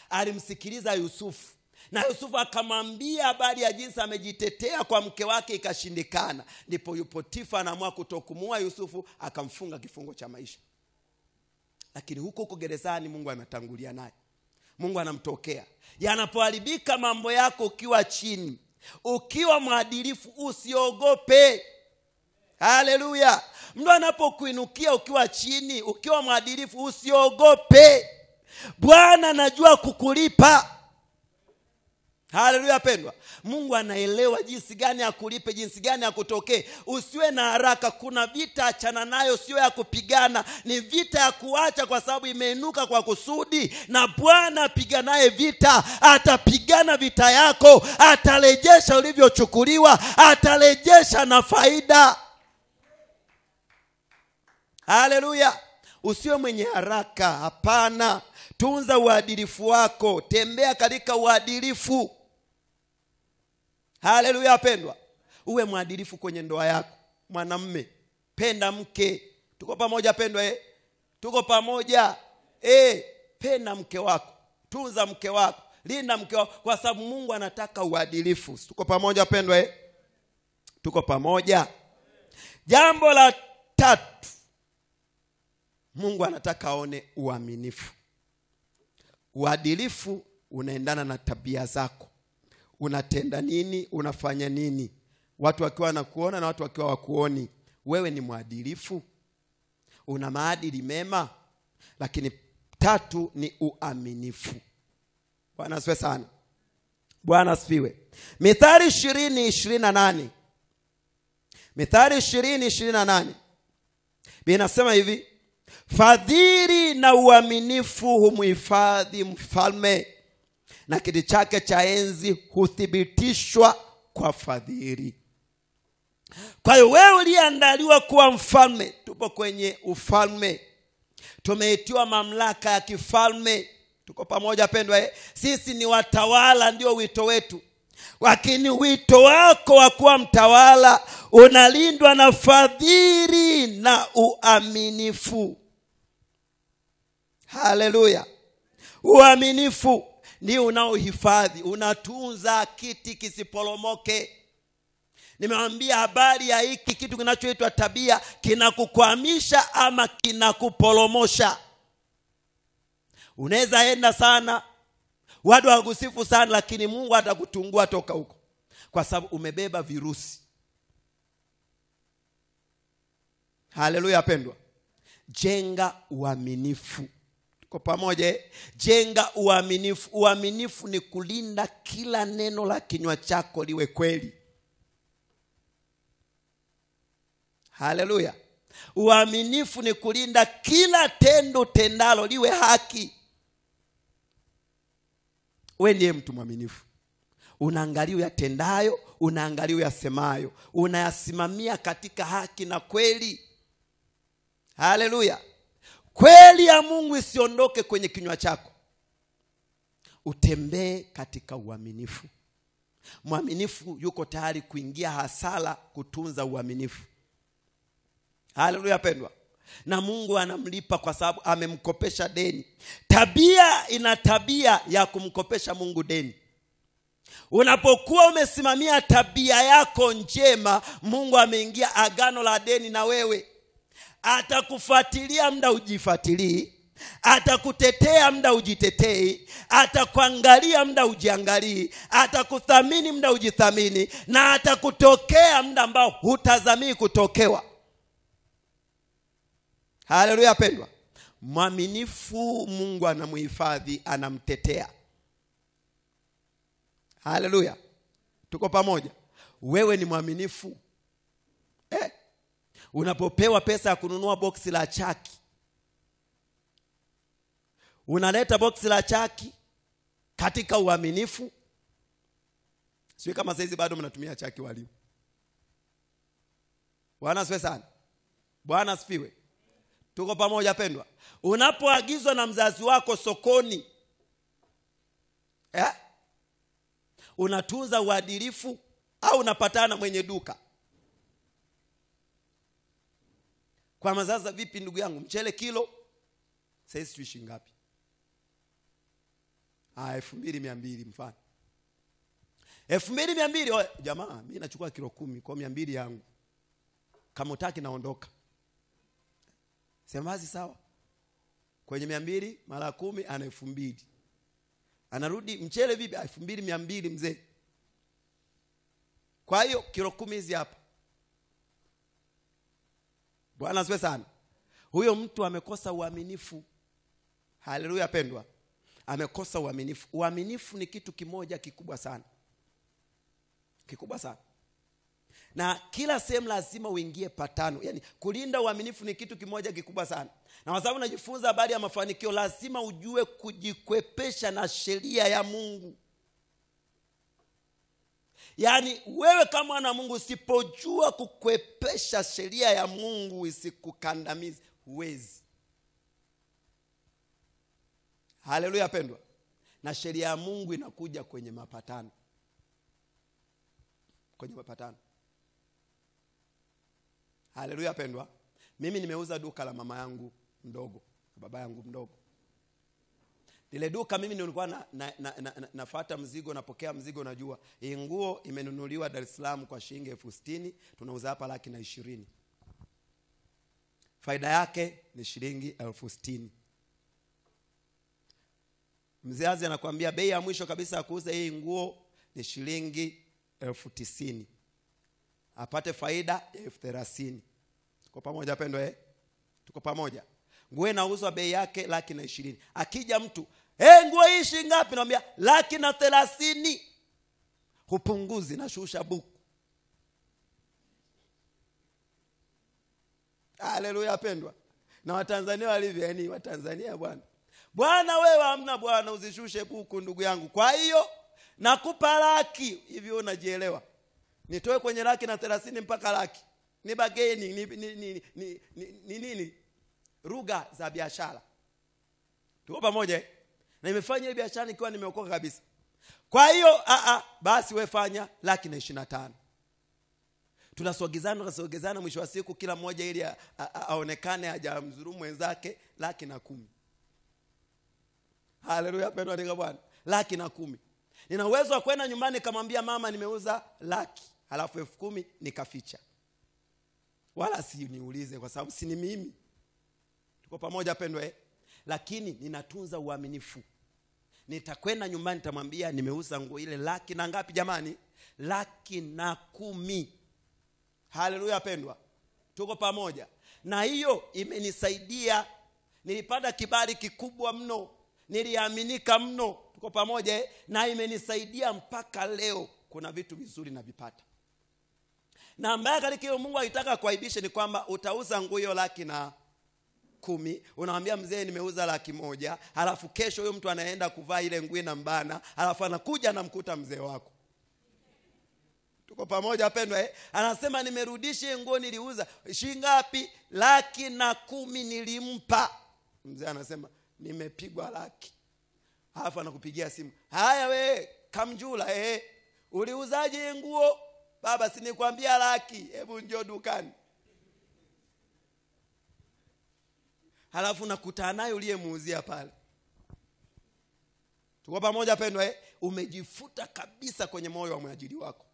Alimsikiliza Yusufu. Na Yusufu akamwambia habari ya jinsi amejitetea kwa mke wake, ikashindikana. Ndipo Potifa anaamua kutokumuua Yusufu, akamfunga kifungo cha maisha. Lakini huko gerezani Mungu anatangulia naye. Mungu anamtokea. Yanapoharibika mambo yako ukiwa chini, ukiwa mwadilifu, usiogope. Haleluya. Mtu anapokuinukia ukiwa chini, ukiwa mwadilifu, usiogope. Bwana anajua kukulipa. Haleluya pendwa. Mungu anaelewa jinsi gani akulipe, jinsi gani akutokee. Usiwe na haraka. Kuna vita, achana nayo, sio ya kupigana, ni vita ya kuacha kwa sababu imeinuka kwa kusudi. Na Bwana apiganaye vita, atapigana vita yako, atarejesha ulivyochukuliwa, atarejesha na faida. Haleluya. Usiwe mwenye haraka, hapana. Tunza uadilifu wako, tembea katika uadilifu. Haleluya pendwa. Uwe mwadilifu kwenye ndoa yako. Mwanamume, penda mke. Tuko pamoja pendwa? Tuko pamoja. Penda mke wako, tunza mke wako, linda mke wako, kwa sababu Mungu anataka uadilifu. Tuko pamoja pendwa? Tuko pamoja. Jambo la 3, Mungu anataka aone uaminifu. Uadilifu unaendana na tabia zako. Unatenda nini, unafanya nini. Watu wakiwa wanakuona na watu wakiwa wakuoni, wewe ni mwadilifu, una maadili mema. Lakini 3 ni uaminifu. Bwana asifiwe sana. Bwana asifiwe. Mithali 20:28. Mithali 20:28. Binasema hivi: fadhili na uaminifu humhifadhi mfalme, na kiti chake cha enzi huthibitishwa kwa fadhili. Kwa hiyo wewe uliandaliwa kuwa mfalme. Tupo kwenye ufalme, tumeitiwa mamlaka ya kifalme. Tuko pamoja pendwa? Sisi ni watawala, ndio wito wetu. Lakini wito wako wa kuwa mtawala unalindwa na fadhili na uaminifu. Haleluya. Uaminifu ndio unaohifadhi, unatunza kiti kisiporomoke. Nimewambia habari ya hiki kitu kinachoitwa tabia, kinakukwamisha ama kinakuporomosha. Unaweza enda sana, watu wakusifu sana, lakini Mungu atakutungua toka huko, kwa sababu umebeba virusi. Haleluya pendwa. Jenga uaminifu. Tuko pamoja? Jenga uaminifu. Uaminifu ni kulinda kila neno la kinywa chako liwe kweli. Haleluya. Uaminifu ni kulinda kila tendo tendalo liwe haki. Wewe ndiye mtu mwaminifu. Unaangalia yatendayo, unaangalia yasemayo, unayasimamia katika haki na kweli. Haleluya. Kweli ya Mungu isiondoke kwenye kinywa chako. Utembee katika uaminifu. Mwaminifu yuko tayari kuingia hasara kutunza uaminifu. Haleluya pendwa. Na Mungu anamlipa kwa sababu amemkopesha deni. Ina tabia ya kumkopesha Mungu deni. Unapokuwa umesimamia tabia yako njema, Mungu ameingia agano la deni na wewe. Atakufuatilia muda ujifuatilii, atakutetea muda ujitetei, atakuangalia muda ujiangalii, atakuthamini muda ujithamini, na atakutokea muda ambao hutazamii kutokewa. Haleluya pendwa. Mwaminifu Mungu anamhifadhi, anamtetea. Haleluya. Tuko pamoja? Wewe ni mwaminifu. Unapopewa pesa ya kununua boksi la chaki, unaleta boksi la chaki katika uaminifu. Sio kama saizi bado mnatumia chaki walimu. Bwana asifiwe sana. Bwana asifiwe. Tuko pamoja pendwa? Unapoagizwa na mzazi wako sokoni, unatunza uadilifu au unapatana mwenye duka? Kwa mazaza vipi ndugu yangu, mchele kilo sasa tuishi ngapi? 2200 mfano. 2200, jamaa mimi nachukua kilo 10 kwa 200 yangu. Kama utaki naondoka. Semazi sawa. Kwenye 200 mara 10 ana 2000. Anarudi mchele vipi? 2200 mzee. Kwa hiyo kilo 10 hizi hapa. Bwana asifiwe sana. Huyo mtu amekosa uaminifu. Haleluya pendwa. Amekosa uaminifu. Uaminifu ni kitu kimoja kikubwa sana. Kikubwa sana. Na kila sehemu lazima uingie patano. Yaani kulinda uaminifu ni kitu kimoja kikubwa sana. Na kwa sababu unajifunza habari ya mafanikio, lazima ujue kujikwepesha na sheria ya Mungu. Yaani wewe kama mwana wa Mungu usipojua kukwepesha sheria ya Mungu isikukandamize, huwezi. Haleluya pendwa. Na sheria ya Mungu inakuja kwenye mapatano. Kwenye mapatano. Haleluya pendwa. Mimi nimeuza duka la mama yangu mdogo, baba yangu mdogo. Lile duka mimi nilikuwa nafuata mzigo, napokea mzigo, najua nguo imenunuliwa Dar es Salaam kwa shilingi 60,000, tunauza hapa 120,000. Faida yake ni shilingi 60,000. Mzazi anakuambia bei ya mwisho kabisa ya kuuza hii nguo ni shilingi 90,000. Apate faida ya 30,000. Tuko pamoja pendwa Tuko pamoja. Nguo inauzwa bei yake 120,000. Akija mtu, nguo hii shilingi ngapi? Naambia 130,000. Hupunguzi na shusha buku. Haleluya pendwa. Na Watanzania walivyo, Watanzania bwana. Bwana wewe hamna bwana, uzishushe buku ndugu yangu. Kwa hiyo nakupa 100,000. Hivi unajielewa? Nitoe kwenye 130,000 mpaka 100,000. Ni bargaining, nini? Lugha za biashara. Tuko pamoja Na nimefanya hii biashara nikiwa nimeokoka kabisa. Kwa hiyo basi wewe fanya 125,000. Tunasogezana mwisho wa siku kila mmoja ili aonekane hajamdhulumu mwenzake 110,000. Haleluya pendwa ni Bwana. 110,000. Nina uwezo wa kwenda nyumbani kamwambia mama nimeuza 100,000, halafu 10,000 nikaficha. Wala si niulize kwa sababu si ni mimi. Tuko pamoja pendwa Lakini ninatunza uaminifu. Nitakwenda nyumbani nitamwambia nimeuza nguo ile 100,000 na ngapi jamani? 110,000. Haleluya pendwa. Tuko pamoja. Na hiyo imenisaidia, nilipata kibali kikubwa mno, niliaminika mno. Tuko pamoja Na imenisaidia mpaka leo kuna vitu vizuri na vipata. Na mbaya katika hiyo Mungu alitaka kuaibisha ni kwamba utauza nguo hiyo 110,000, unamwambia mzee nimeuza 100,000, halafu kesho huyo mtu anaenda kuvaa ile nguo na mbana, halafu anakuja anamkuta mzee wako. Tuko pamoja pendwa Anasema nimerudisha nguo niliuza shilingi ngapi? 110,000 nilimpa. Mzee anasema nimepigwa 100,000. Halafu anakupigia simu. Haya we Kamjula uliuzaje nguo? Baba si nikwambia 100,000, hebu njoo dukani. Halafu nakutana naye uliyemuuzia pale. Tuko pamoja pendwa Umejifuta kabisa kwenye moyo wa mwajiri wako.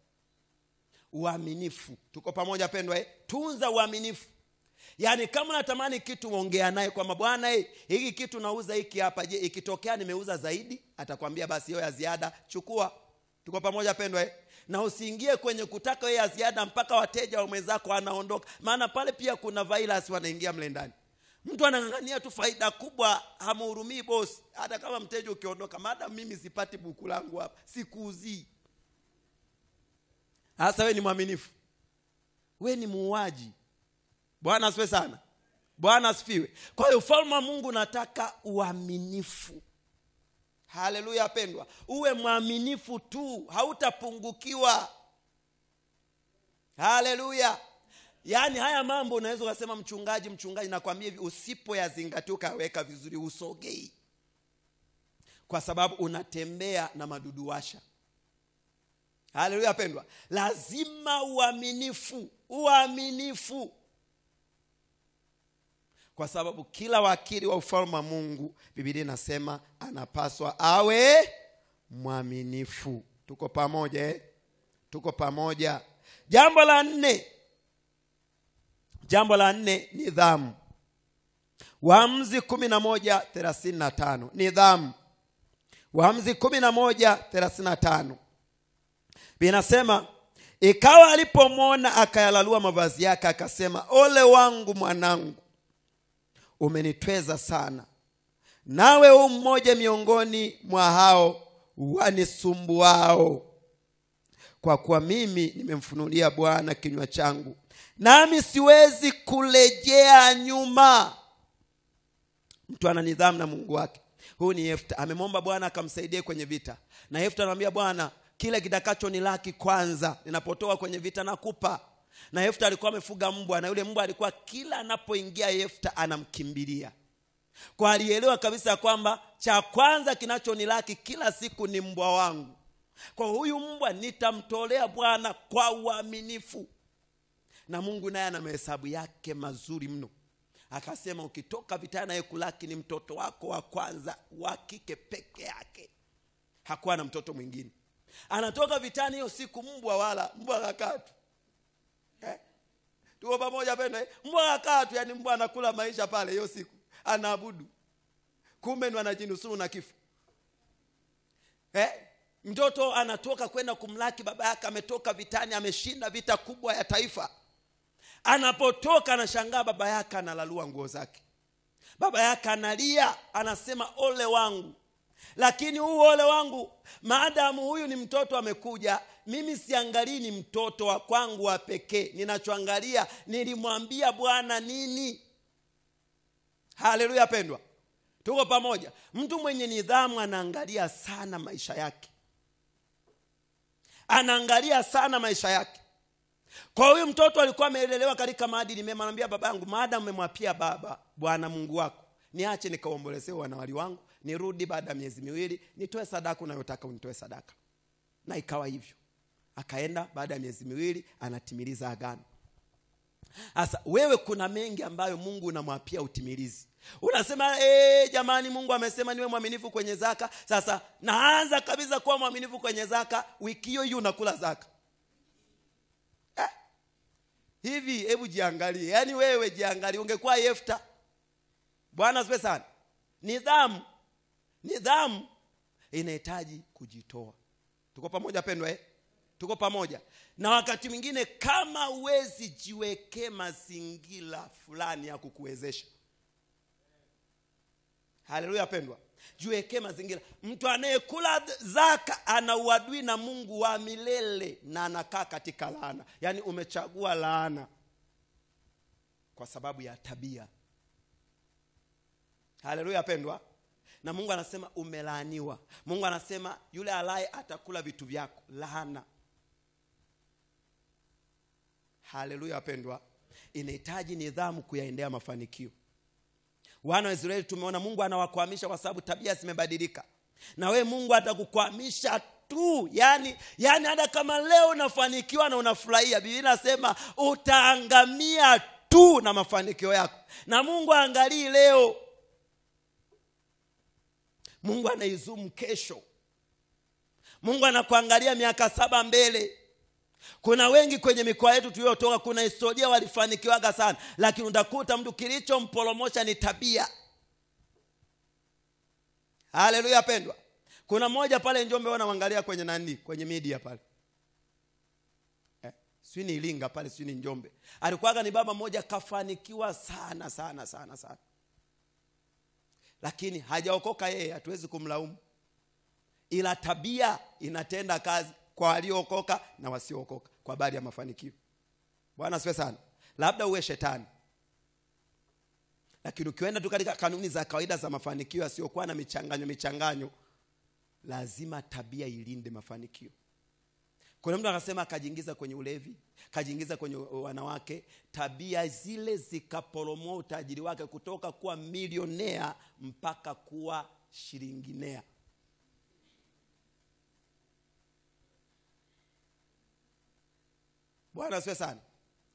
Uaminifu. Tuko pamoja pendwa Tunza uaminifu. Yaani kama unatamani kitu ongea naye kwamba bwana hiki kitu nauza hiki hapa, je ikitokea nimeuza zaidi? Atakwambia basi hiyo ya ziada chukua. Tuko pamoja pendwa Na usiingie kwenye kutaka ya ziada mpaka wateja wa mwenzako anaondoka. Maana pale pia kuna virus wanaingia mle ndani. Mtu anang'ang'ania tu faida kubwa, hamhurumii boss. Hata kama mteja ukiondoka, madam mimi sipati buku langu hapa, sikuuzii. Hasa wewe ni mwaminifu. Wewe ni muuaji. Bwana asifiwe sana. Bwana asifiwe. Kwa hiyo ufalme wa Mungu nataka uaminifu. Haleluya pendwa. Uwe mwaminifu tu, hautapungukiwa. Haleluya. Yaani haya mambo unaweza kusema mchungaji nakwambia hivi, usipoyazingatia ukaweka vizuri usogei. Kwa sababu unatembea na madudu washa. Haleluya pendwa. Lazima uaminifu. Kwa sababu kila wakili wa ufalme wa Mungu, Biblia inasema anapaswa awe mwaminifu. Tuko pamoja Tuko pamoja. Jambo la 4, nidhamu. Waamuzi 11:35. Nidhamu. Waamuzi 11:35. Binasema ikawa alipomwona akayalalua mavazi yake akasema, ole wangu mwanangu, umenitweza sana, nawe mmoja miongoni mwa hao wanisumbuao, kwa kuwa mimi nimemfunulia Bwana kinywa changu, nami siwezi kurejea nyuma. Mtu ana nidhamu na Mungu wake. Huyu ni Yefta, amemwomba Bwana akamsaidie kwenye vita. Na Yefta anamwambia Bwana, kile kitakacho ni laki kwanza, ninapotoa kwenye vita nakupa. Na Yefta alikuwa amefuga mbwa, na yule mbwa alikuwa kila anapoingia Yefta anamkimbilia. Kwa alielewa kabisa kwamba cha kwanza kinachonilaki kila siku ni mbwa wangu. Kwa huyu mbwa nitamtolea Bwana kwa uaminifu. Na Mungu naye ana mahesabu yake mazuri mno. Akasema ukitoka vitani naye kulaki ni mtoto wako wa kwanza wa kike peke yake. Hakuwa na mtoto mwingine. Anatoka vitani hiyo siku mbwa akakatu. Tuko pamoja pendo. Mbwa akakatu, yani mbwa anakula maisha pale hiyo siku. Anaabudu. Kumbe ndo anajinusuru na kifo. Mtoto anatoka kwenda kumlaki baba yake, ametoka vitani, ameshinda vita kubwa ya taifa. Anapotoka anashangaa baba yake analalua nguo zake. Baba yake analia, anasema ole wangu. Lakini huu ole wangu, maadamu huyu ni mtoto amekuja, mimi siangalii ni mtoto wa kwangu wa pekee. Ninachoangalia nilimwambia Bwana nini. Haleluya pendwa. Tuko pamoja. Mtu mwenye nidhamu anaangalia sana maisha yake. Anaangalia sana maisha yake. Kwa huyu mtoto alikuwa amelelewa katika maadili mema. Anambia baba yangu, maadamu umemwapia baba Bwana Mungu wako, niache nikaombolezee wanawali wangu, nirudi baada ya miezi 2 nitoe sadaka unayotaka unitoe sadaka. Na ikawa hivyo. Akaenda baada ya miezi 2 anatimiliza agano. Sasa wewe kuna mengi ambayo Mungu unamwapia utimilizi. Unasema jamani, Mungu amesema niwe mwaminifu kwenye zaka. Sasa naanza kabisa kuwa mwaminifu kwenye zaka, wiki hiyo unakula zaka. Hivi hebu jiangalie. Yaani wewe jiangalie, ungekuwa Yefta. Bwana asifiwe sana. Nidhamu inahitaji kujitoa. Tuko pamoja pendwa Tuko pamoja. Na wakati mwingine kama uwezi jiweke mazingira fulani ya kukuwezesha. Haleluya pendwa. Jiweke mazingira. Mtu anayekula zaka ana uadui na Mungu wa milele na anakaa katika laana. Yaani umechagua laana kwa sababu ya tabia. Haleluya pendwa. Na Mungu anasema umelaaniwa. Mungu anasema yule alaye atakula vitu vyako. Laana. Haleluya pendwa. Inahitaji nidhamu kuyaendea mafanikio. Wana wa Israeli tumeona Mungu anawakwamisha kwa sababu tabia zimebadilika. Na we Mungu atakukwamisha tu. Yaani hata kama leo unafanikiwa na unafurahia, Biblia inasema utaangamia tu na mafanikio yako. Na Mungu angalii leo. Mungu anaizumu kesho. Mungu anakuangalia miaka 7 mbele. Kuna wengi kwenye mikoa yetu tuliyotoka, kuna historia walifanikiwaga sana, lakini utakuta mtu kilichompolomosha ni tabia. Haleluya pendwa. Kuna mmoja pale Njombe wanaangalia kwenye media pale. Sio ni Iringa pale, sio ni Njombe. Alikuwaga ni baba mmoja kafanikiwa sana. Lakini hajaokoka yeye, hatuwezi kumlaumu. Ila tabia inatenda kazi kwa waliookoka na wasiookoka kwa habari ya mafanikio. Bwana asifiwe sana. Labda uwe shetani, lakini ukienda tu katika kanuni za kawaida za mafanikio yasiyokuwa na michanganyo, lazima tabia ilinde mafanikio. Kuna mtu akasema akajiingiza kwenye ulevi, kajiingiza kwenye wanawake, tabia zile zikaporomoa utajiri wake kutoka kuwa milionea mpaka kuwa shilinginea. Bwana asifiwe sana.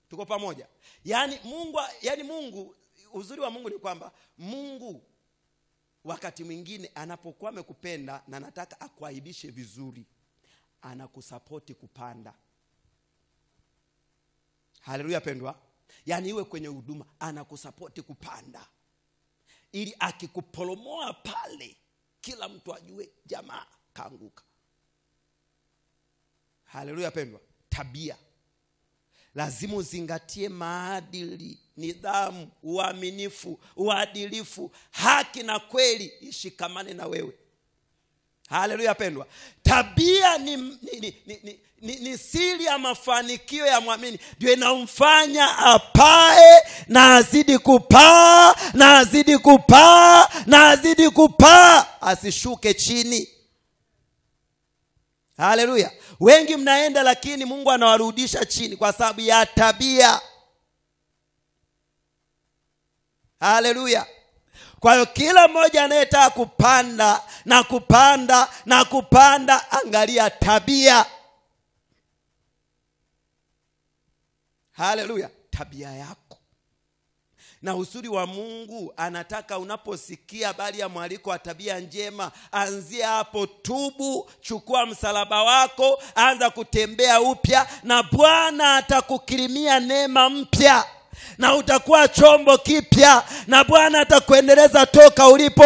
Tuko pamoja. Yaani Mungu, uzuri wa Mungu ni kwamba Mungu wakati mwingine anapokuwa amekupenda na anataka akuaibishe vizuri, anakusapoti kupanda. Haleluya pendwa. Yaani iwe kwenye huduma anakusapoti kupanda, ili akikupolomoa pale kila mtu ajue jamaa kaanguka. Haleluya pendwa. Tabia. Lazima uzingatie maadili, nidhamu, uaminifu, uadilifu, haki na kweli ishikamane na wewe. Haleluya pendwa. Tabia ni siri ya mafanikio ya muamini. Ndio inamfanya apae na azidi kupaa, na azidi kupaa, na azidi kupaa, asishuke chini. Haleluya. Wengi mnaenda lakini Mungu anawarudisha chini kwa sababu ya tabia. Haleluya. Kwa hiyo kila mmoja anayetaka kupanda na kupanda na kupanda, angalia tabia. Haleluya. Tabia yako. Na uzuri wa Mungu anataka unaposikia habari ya mwaliko wa tabia njema, anzia hapo, tubu, chukua msalaba wako, anza kutembea upya, na Bwana atakukirimia neema mpya. na utakuwa chombo kipya, na Bwana atakuendeleza toka ulipo,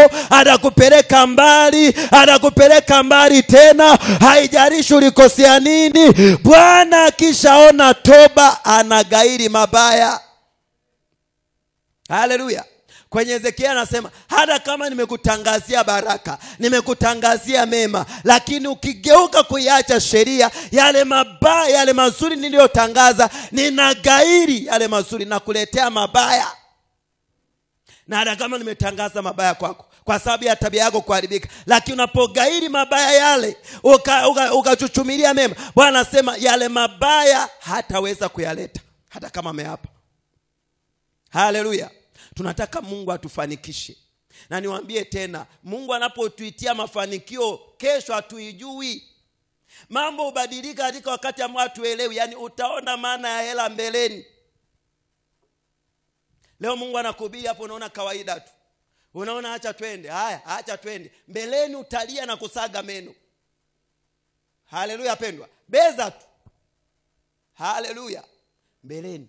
atakupeleka mbali tena, haijalishi ulikosea nini. Bwana akishaona toba anagairi mabaya. Haleluya. Kwenye Ezekiel anasema, hata kama nimekutangazia baraka, nimekutangazia mema, lakini ukigeuka kuiacha sheria, yale mabaya, yale mazuri niliyotangaza, ninagairi yale mazuri na kuletea mabaya. Na hata kama nimetangaza mabaya kwako kwa sababu ya tabia yako kuharibika, lakini unapogairi mabaya yale, ukachuchumilia mema, Bwana anasema yale mabaya hataweza kuyaleta hata kama ameapa. Haleluya. Tunataka Mungu atufanikishe. Na niwaambie tena, Mungu anapotuitia mafanikio, kesho hatuijui. Mambo hubadilika katika wakati ambao hatuelewi. Yani utaona maana ya hela mbeleni. Leo Mungu anakuhubiri hapo, unaona kawaida tu. Unaona acha twende. Haya, acha twende. Mbeleni utalia na kusaga meno. Haleluya pendwa. Beza tu. Haleluya. Mbeleni